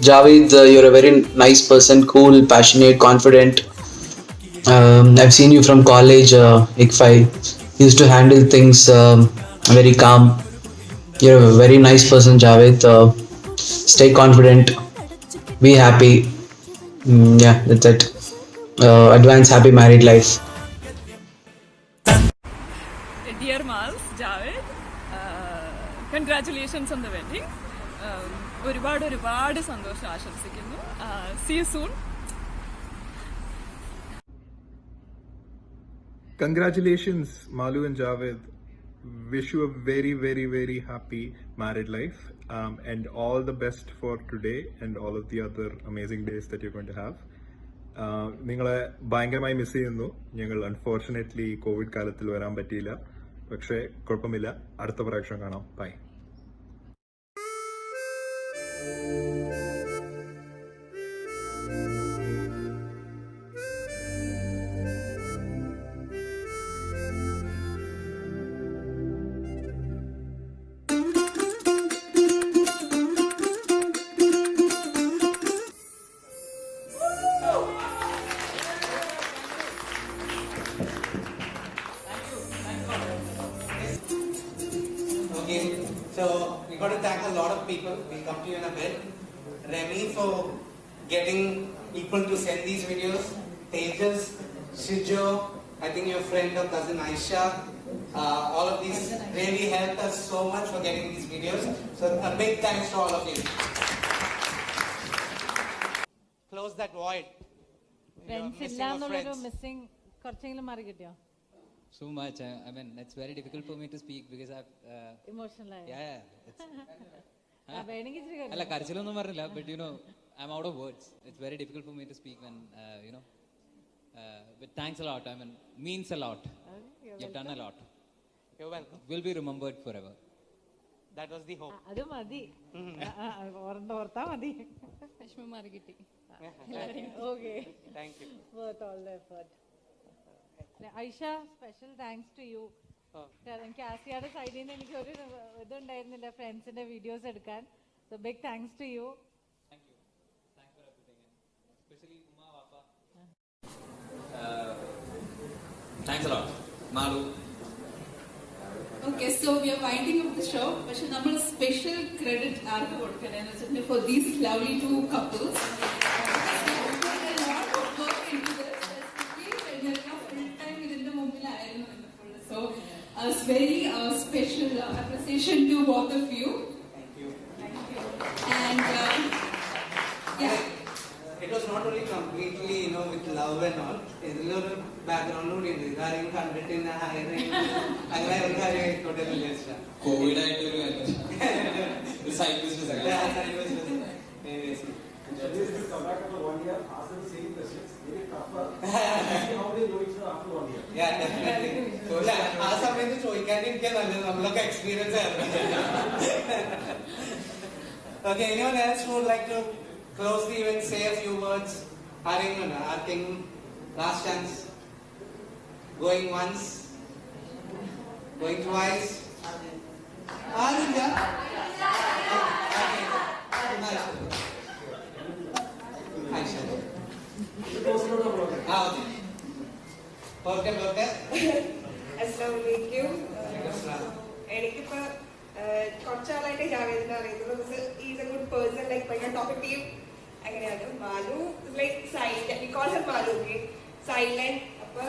Javed, you're a very nice person, cool, passionate, confident. I've seen you from college, ICFI. You used to handle things very calm. You're a very nice person, Javed. Stay confident, be happy. Yeah, that's it. Advance happy married life. Dear Mals, Javed, congratulations on the wedding. ഒരുപാട് സന്തോഷം ആശംസിക്കുന്നു. See you soon. Congratulations, Malu and Javed. Wish you a very, very, very happy married life, and all the best for today and all of the other amazing days that you're going to have. നിങ്ങളെ ഭയങ്കരമായി മിസ് ചെയ്യുന്നു. ഞങ്ങൾ അൺഫോർച്ചുനേറ്റ്ലി കോവിഡ് കാലത്തിൽ വരാൻ പറ്റിയില്ല. പക്ഷേ കുഴപ്പമില്ല, അടുത്ത പ്രാവശ്യം കാണാം. By. people. We'll come to you in a bit. Remy for getting people to send these videos. Tejas, Shijo, I think your friend or cousin Aisha. All of these really helped us so much for getting these videos. So a big thanks to all of you. Close that void. Friends ഇല്ല എന്നുള്ളൊരു മിസ്സിംഗ് കുറച്ചെങ്കിലും മാറി കിട്ടിയോ? So much. I mean, it's very difficult for me to speak because I've. Emotional. Yeah. വേണമെങ്കിൽ അല്ല കരച്ചിലൊന്നും പറഞ്ഞില്ല, but you know, I'm out of words. It's very difficult for me to speak when you know. But thanks a lot. I mean, means a lot. You've done a lot. You're welcome. Will be remembered forever. That was the hope. അത് മതി, ഓർത്താ മതി. വിഷമം മാറി കിട്ടി. Okay. Thank you. Worth all the effort. Aisha, special thanks to you. എനിക്ക് ആസിയയുടെ സൈഡിൽ നിന്ന് എനിക്ക് ഒരു ഇതുണ്ടായിരുന്നില്ല ഫ്രണ്ട്സിന്റെ വീഡിയോസ് എടുക്കാൻ. So big thanks to you. Thank you. Thanks for everything. Especially Uma Vapa. Thanks a lot. Malu. Okay, so we are winding up the show. പക്ഷെ നമ്മൾ സ്പെഷ്യൽ ക്രെഡിറ്റ് ആർക്ക് കൊടുക്കണമെന്ന് വെച്ചിട്ടുണ്ടെങ്കിൽ for these lovely two couples. So a very special appreciation to both of you. Thank you. And yeah. It was not only completely, you know, with love and all. ഇതിലൊരു ബാക്ക്ഗ്രൗണ്ട് കൂടി ഉണ്ട്. ഇതാരെയും കണ്ടിട്ടില്ല, ഹയറിങ് അങ്ങനെ ഒരു കാര്യം ആയിക്കോട്ടെ എന്ന് വിചാരിച്ചാ. കോവിഡ് ആയിട്ടൊരു സൈഡ് ബിസിനസ് അല്ലേ? ആ സമയത്ത് ചോദിക്കാണ്ടിരിക്കാൻ നല്ലത്, നമ്മളൊക്കെ എക്സ്പീരിയൻസ് ആയിരുന്നു. Okay, anyone else who would like to close the event, say a few words? Our king, last chance. Going once, going twice. Arunja. എനിക്കിപ്പോ കുറച്ചാളായിട്ട് ജാവേദിനെ അറിയുന്നത് is A good person, like ഭയങ്കര ടോക്കറ്റീവ് അങ്ങനെയാണ്. Malu like silent, we call him Malu, silent. അപ്പൊ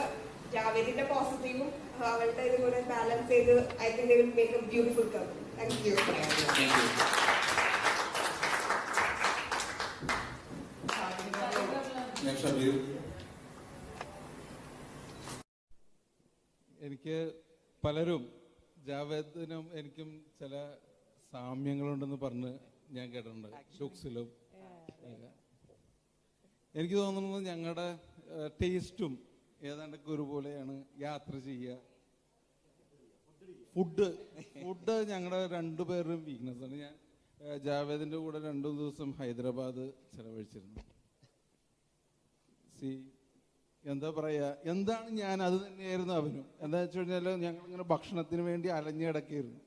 ജാവേദിന്റെ പോസിറ്റീവും അവളുടെ ഇതും കൂടെ ബാലൻസ് ചെയ്ത് I think they will make A beautiful couple. Thank you. എനിക്ക് പലരും ജാവേദിനും എനിക്കും ചില സാമ്യങ്ങളുണ്ടെന്ന് പറഞ്ഞ് ഞാൻ കേട്ടിട്ടുണ്ട്, ലുക്സിലും. എനിക്ക് തോന്നുന്നത് ഞങ്ങളുടെ ടേസ്റ്റും ഏതാണ്ടൊക്കെ ഒരുപോലെയാണ്. യാത്ര ചെയ്യുക, ഫുഡ് ഞങ്ങളുടെ രണ്ടുപേരുടെയും വീക്ക്നെസ്സാണ്. ഞാൻ ജാവേദിൻ്റെ കൂടെ 2 ദിവസം ഹൈദരാബാദ് ചെലവഴിച്ചിരുന്നു. എന്താ പറയുക, എന്താണ് ഞാൻ അത് തന്നെയായിരുന്നു അവനും. എന്താ വെച്ച് കഴിഞ്ഞാൽ ഞങ്ങളിങ്ങനെ ഭക്ഷണത്തിന് വേണ്ടി അലഞ്ഞിടക്കായിരുന്നു.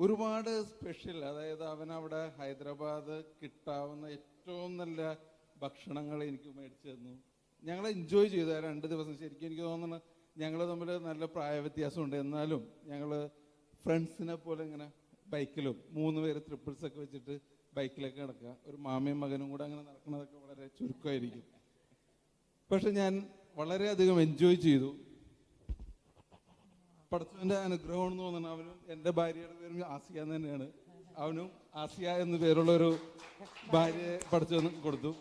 ഒരുപാട് സ്പെഷ്യൽ, അതായത് അവൻ അവിടെ ഹൈദരാബാദ് കിട്ടാവുന്ന ഏറ്റവും നല്ല ഭക്ഷണങ്ങൾ എനിക്ക് മേടിച്ചു തന്നു. ഞങ്ങൾ എൻജോയ് ചെയ്തു ആ 2 ദിവസം. ശരിക്കും എനിക്ക് തോന്നുന്നു ഞങ്ങൾ തമ്മിൽ നല്ല പ്രായ വ്യത്യാസമുണ്ട്, എന്നാലും ഞങ്ങൾ ഫ്രണ്ട്സിനെ പോലെ ഇങ്ങനെ ബൈക്കിലും 3 പേര് ട്രിപ്പിൾസൊക്കെ വെച്ചിട്ട് ബൈക്കിലൊക്കെ നടക്കുക. ഒരു മാമയും മകനും കൂടെ അങ്ങനെ നടക്കുന്നതൊക്കെ വളരെ ചുരുക്കമായിരിക്കും. പക്ഷെ ഞാൻ വളരെയധികം എൻജോയ് ചെയ്തു. പടച്ചവൻ്റെ അനുഗ്രഹമാണെന്ന് തോന്നുന്നു. അവനും എൻ്റെ ഭാര്യയുടെ പേരും ആസിയ എന്ന് തന്നെയാണ്. അവനും ആസിയ എന്ന് പേരുള്ളൊരു ഭാര്യയെ പടച്ചവന് കൊടുത്തു.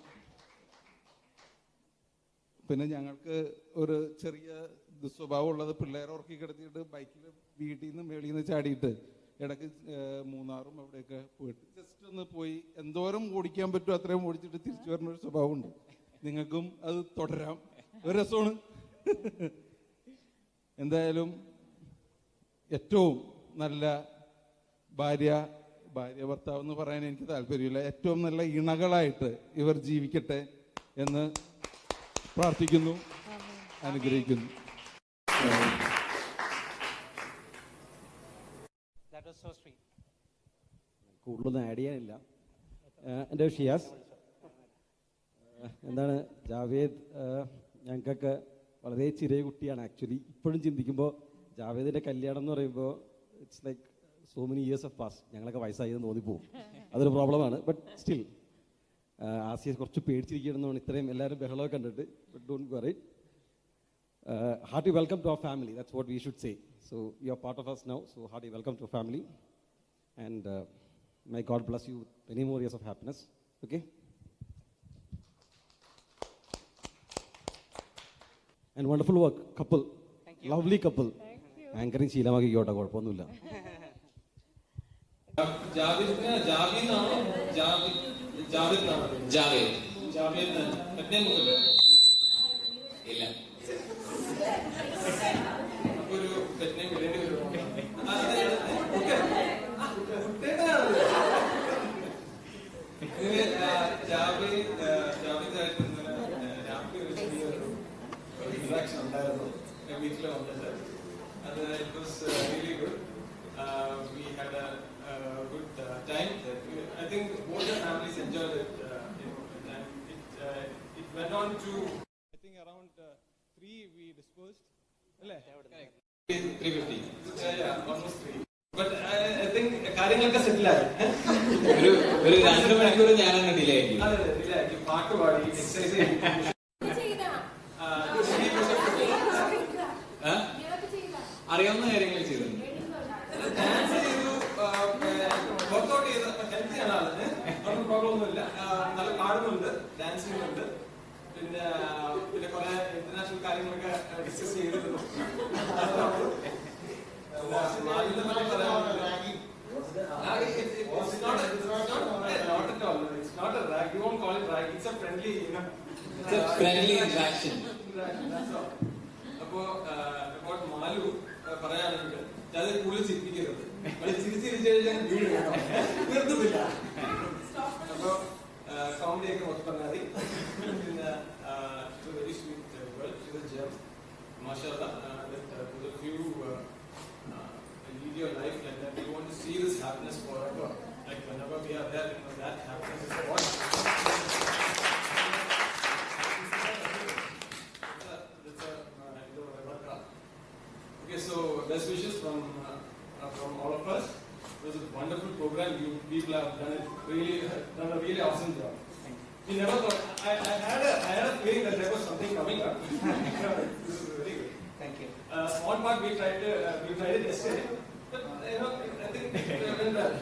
പിന്നെ ഞങ്ങൾക്ക് ഒരു ചെറിയ ദുസ്വഭാവം ഉള്ളത്, പിള്ളേരെ ഉറക്കി കിടത്തിയിട്ട് ബൈക്കിൽ വീട്ടിൽ നിന്ന് മേളിൽ നിന്ന് ചാടിയിട്ട് ഇടയ്ക്ക് മൂന്നാറും അവിടെയൊക്കെ പോയിട്ട് ജസ്റ്റ് ഒന്ന് പോയി എന്തോരം ഓടിക്കാൻ പറ്റുമോ അത്രയും ഓടിച്ചിട്ട് തിരിച്ചു വരുന്ന ഒരു സ്വഭാവമുണ്ട്. നിങ്ങൾക്കും അത് തുടരാം, ഒരു രസമാണ്. എന്തായാലും ഏറ്റവും നല്ല ഭാര്യ ഭർത്താവ് എന്ന് പറയാൻ എനിക്ക് താല്പര്യമില്ല, ഏറ്റവും നല്ല ഇണകളായിട്ട് ഇവർ ജീവിക്കട്ടെ എന്ന് പ്രാർത്ഥിക്കുന്നു, അനുഗ്രഹിക്കുന്നു. കൂടുതലൊന്നും ആഡ് ചെയ്യാനില്ല. എൻ്റെ ഷിയാസ്, എന്താണ് ജാവേദ് ഞങ്ങൾക്കൊക്കെ വളരെ ചെറിയ കുട്ടിയാണ്. ആക്ച്വലി ഇപ്പോഴും ചിന്തിക്കുമ്പോൾ ജാവേദിൻ്റെ കല്യാണം എന്ന് പറയുമ്പോൾ it's like so many years of pass, ഞങ്ങളൊക്കെ വയസ്സായെന്ന് തോന്നിപ്പോവും. അതൊരു പ്രോബ്ലമാണ്. ബട്ട് സ്റ്റിൽ ആസിയെ കുറച്ച് പേടിച്ചിരിക്കണമെന്നാണ് ഇത്രയും എല്ലാവരും ബഹളമൊക്കെ കണ്ടിട്ട്. But don't worry. Hearty welcome to our family. That's what we should say. So you are part of us now. So hearty welcome to our family. And may God bless you with many more years of happiness. Okay? And wonderful work, couple. Lovely couple. Anchoring ശീലമാക്കി കേട്ടോ, കുഴപ്പമൊന്നുമില്ല. It was really good. We had a good time. I think both the families enjoyed it. And it went on to, I think around 3 we dispersed. 350. Yeah, almost 3. But I think കാര്യങ്ങളൊക്കെ സെറ്റിൽ ആയി. ഒരു 2 മണിക്കൂർ ഞാനങ്ങ് ഡിലേ ആക്കി. അതെ, ഡിലേ ആക്കി. പാട്ട് പാടി, എക്സസൈസ് ചെയ്തു. അറിയാവുന്ന കാര്യങ്ങൾ ചെയ്തിട്ടുണ്ട്. ഡാൻസ് ചെയ്തു, വർക്ക്ഔട്ട് ചെയ്ത്, ഹെൽത്തിയാണ് ആള്, ഒന്നും പ്രോബ്ലം ഒന്നുമില്ല. നല്ല പാടുന്നുണ്ട്, ഡാൻസ് ചെയ്യുന്നുണ്ട്. പിന്നെ കുറെ ഇന്റർനാഷണൽ കാര്യങ്ങളൊക്കെ ഡിസ്കസ് ചെയ്തിരുന്നു. അപ്പോ മാലു പറയാണെങ്കിൽ അത് കൂടുതൽ ചിരിപ്പിക്കരുത്, ചിരിച്ചിരിച്ചു കഴിഞ്ഞാൽ വീട് നിർത്തുന്നില്ല. അപ്പൊ കോമഡി ഒക്കെ മൊത്തം പറഞ്ഞാൽ മതി. പിന്നെ very sweet mashallah, with a few lead your life like that. We want to see this happiness forever. Like whenever we are there, that happiness is what. Okay, so best wishes from all of us. It was a wonderful program. You people have done a really awesome job. We never thought. I had a feeling that there was something coming up. This is very good. Thank you. Small part we tried it yesterday, but I think it went well.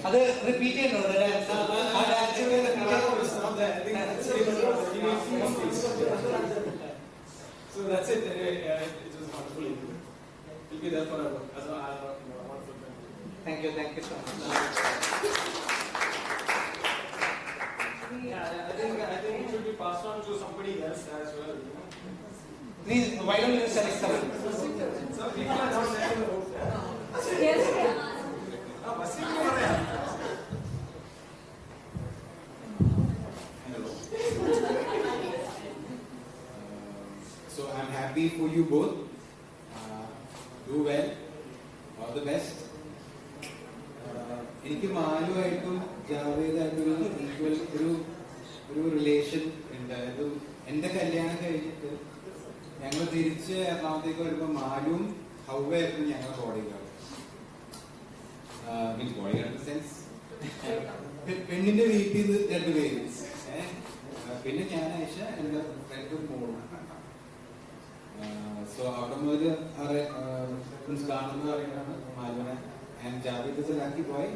അത് റിപ്പീറ്റ് ചെയ്യുന്നുണ്ട്. So that's it. Anyway, it was wonderful. We'll be there forever as a wonderful friend. Thank you so much. Yeah, I think it should be passed on to somebody else as well. Please, why don't you select someone? Some people are not saying the hope. Yes. So I'm happy for you both. Do well. All the best. എനിക്ക് മാലുമായിട്ടും ജാവേദായിട്ടും ഈക്വൽ ഒരു റിലേഷൻ ഉണ്ടായത്. എൻ്റെ കല്യാണം കഴിഞ്ഞിട്ട് ഞങ്ങൾ തിരിച്ച് എറണാകുളത്തേക്ക് വരുമ്പോൾ മാലും ഹൗവായിരുന്നു ഞങ്ങളുടെ ബോഡിഗാർഡ്. മീൻസ് ബോഡിഗാർഡ് സെൻസ് പെണ്ണിന്റെ വീട്ടിൽ നിന്ന് 2 പേര്, പിന്നെ ഞാൻ ആയിഷ, എൻ്റെ ഫ്രണ്ടും മോളും. സോ അവിടെ മുതൽ കാണുന്ന പറയുന്നതാണ് മാലുവിനെ. And Javed is a lucky boy,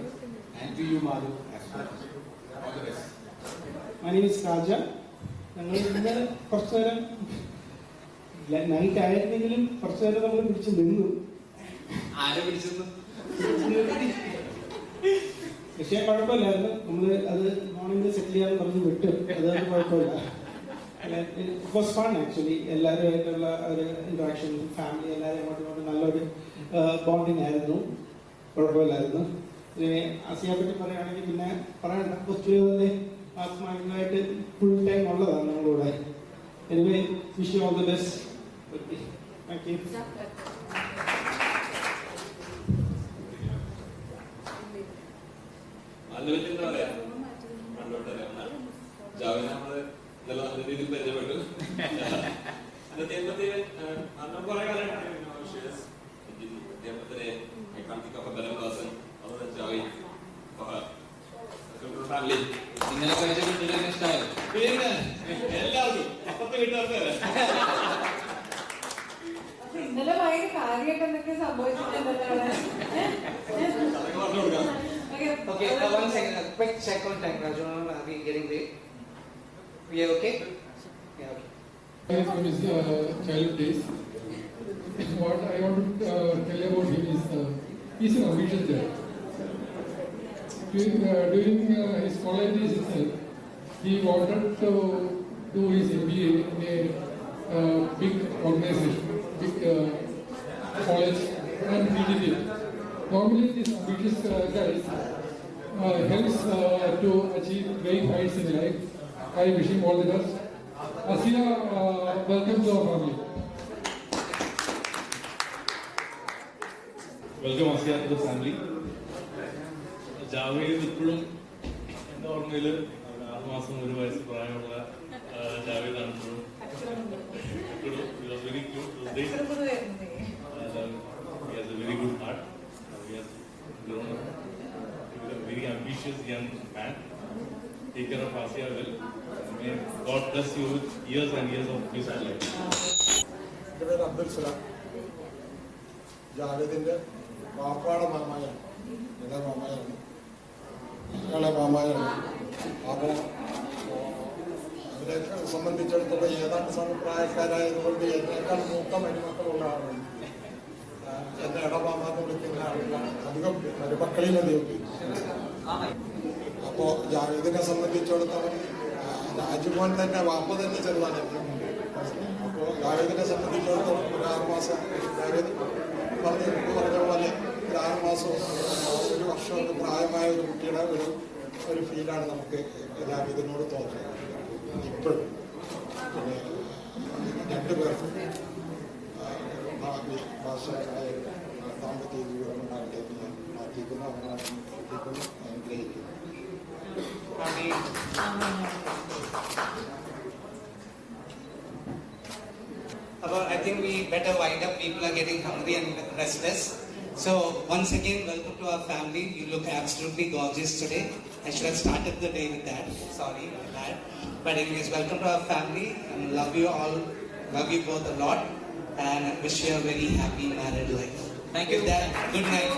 and to you, Malu, as well. All the best. My name is Raja. ഞങ്ങൾ ഇന്ന് കുറച്ചു നേരം നൈറ്റ് ആയിരുന്നെങ്കിലും കുറച്ചു നേരം നമ്മൾ പിടിച്ച് നിന്നു. ആരെ പിടിച്ചെന്ന് പക്ഷേ കുഴപ്പമില്ലായിരുന്നു. നമ്മൾ അത് മോർണിംഗ് സെറ്റിൽ ചെയ്യാന്ന് പറഞ്ഞ് വിട്ടു. അത് കുഴപ്പമില്ല. It was fun actually. എല്ലാവരുമായിട്ടുള്ള ഒരു ഇന്ററാക്ഷൻ, ഫാമിലി എല്ലാവരും അങ്ങോട്ടും നല്ലൊരു ബോണ്ടിങ് ആയിരുന്നു. കുഴപ്പമില്ലായിരുന്നു. ആസിയെ പറ്റി പറയുകയാണെങ്കിൽ പിന്നെ പറയണ്ട, കൊച്ചുപോലെ ആത്മാവിനായിട്ട് ഫുൾ ടൈം ഉള്ളതാണ് നമ്മളിവിടെ. Anyway, wish you all the best. Thank you. അതിനെപ്പറ്റി എന്താ പറയാ, ജാവേദ് നമ്മള് നല്ല രീതിയിൽ പരിചയപ്പെട്ടു. അന്നത്തെ അന്ന് കുറെ കാലം wishes. I can't think of a better person other than Javed for her. Welcome to the family. ഇന്നലെ കഴിച്ച കുട്ടികളെ ഇഷ്ടമായോ? പിന്നെ എല്ലാവർക്കും അപ്പത്തെ വീട്ടുകാർക്ക് ഇന്നലെ ഭയങ്കര കാര്യമായിട്ട് എന്തൊക്കെ സംഭവിച്ചിട്ടുണ്ടല്ലോ. Okay, 1 second, a quick check on time, Raju. Are we getting late? We are okay? Yeah, okay. From his childhood days, what I want to tell about him is he's an ambitious guy. During his college days itself, he wanted to do his MBA in a big organization, big college, and he did it. Normally, these ambitious guys helps to achieve great heights in life. I wish him all the best. Asiya, welcome to our family. Welcome Asiya to the family. Javed ഇപ്പോഴും എൻ്റെ ഓർമ്മയിൽ 6 മാസം 1 വയസ്സ് പ്രായമുള്ള ജാവേദാണ് ഇപ്പോഴും. Very cute. He has a very good heart. He has grown up. He is a very ambitious young man. Take care of Asiya well. May God bless you with years and years of peace and life. എൻ്റെ പേര് അബ്ദുൽ സലാം. ജാവേദിൻ്റെ പാപ്പാടെ മാമായാണ്, ഇളയ മാമായാണ്. അപ്പോൾ അവരെ സംബന്ധിച്ചിടത്തോളം ഏതാണ്ട് സമപ്രായക്കാരായതുകൊണ്ട് എന്നേക്കാൾ മൂത്ത മരുമക്കളുള്ള ആളാണ്. എന്നെ ഇടമാമാന്ന് വിളിക്കുന്ന ആളുകളാണ് അധികം മരുമക്കളിലധികം. അപ്പോൾ ജാവേദിനെ സംബന്ധിച്ചിടത്തോളം രാജ്മോഹൻ തന്നെ വാപ്പ തന്നെ ചെറുതാണ്. അപ്പോൾ ജാവേദിനെ സംബന്ധിച്ചിടത്തോളം ഒരു 6 മാസം ജാവേദ് പറഞ്ഞ പോലെ ഒരു 6 മാസം 1 വർഷമൊക്കെ പ്രായമായ ഒരു കുട്ടിയുടെ ഒരു ഫീലാണ് നമുക്ക് ജാവേദിനോട് തോന്നുന്നത് ഇപ്പോഴും. പിന്നെ 2 പേർക്കും ഭാഷയായ ദാമ്പത്യ ജീവിതം ഉണ്ടാകട്ടെ എന്ന് ഞാൻ പ്രാർത്ഥിക്കുന്നു. അവരാണ് പ്രാർത്ഥിക്കുന്നു, അനുഗ്രഹിക്കുന്നു. I think we better wind up. People are getting hungry and restless. So once again, welcome to our family. You look absolutely gorgeous today. I should have started the day with that. Sorry, my bad. But anyways, welcome to our family. And love you all. Love you both a lot. And I wish you a very happy married life. Thank you. With that, good night.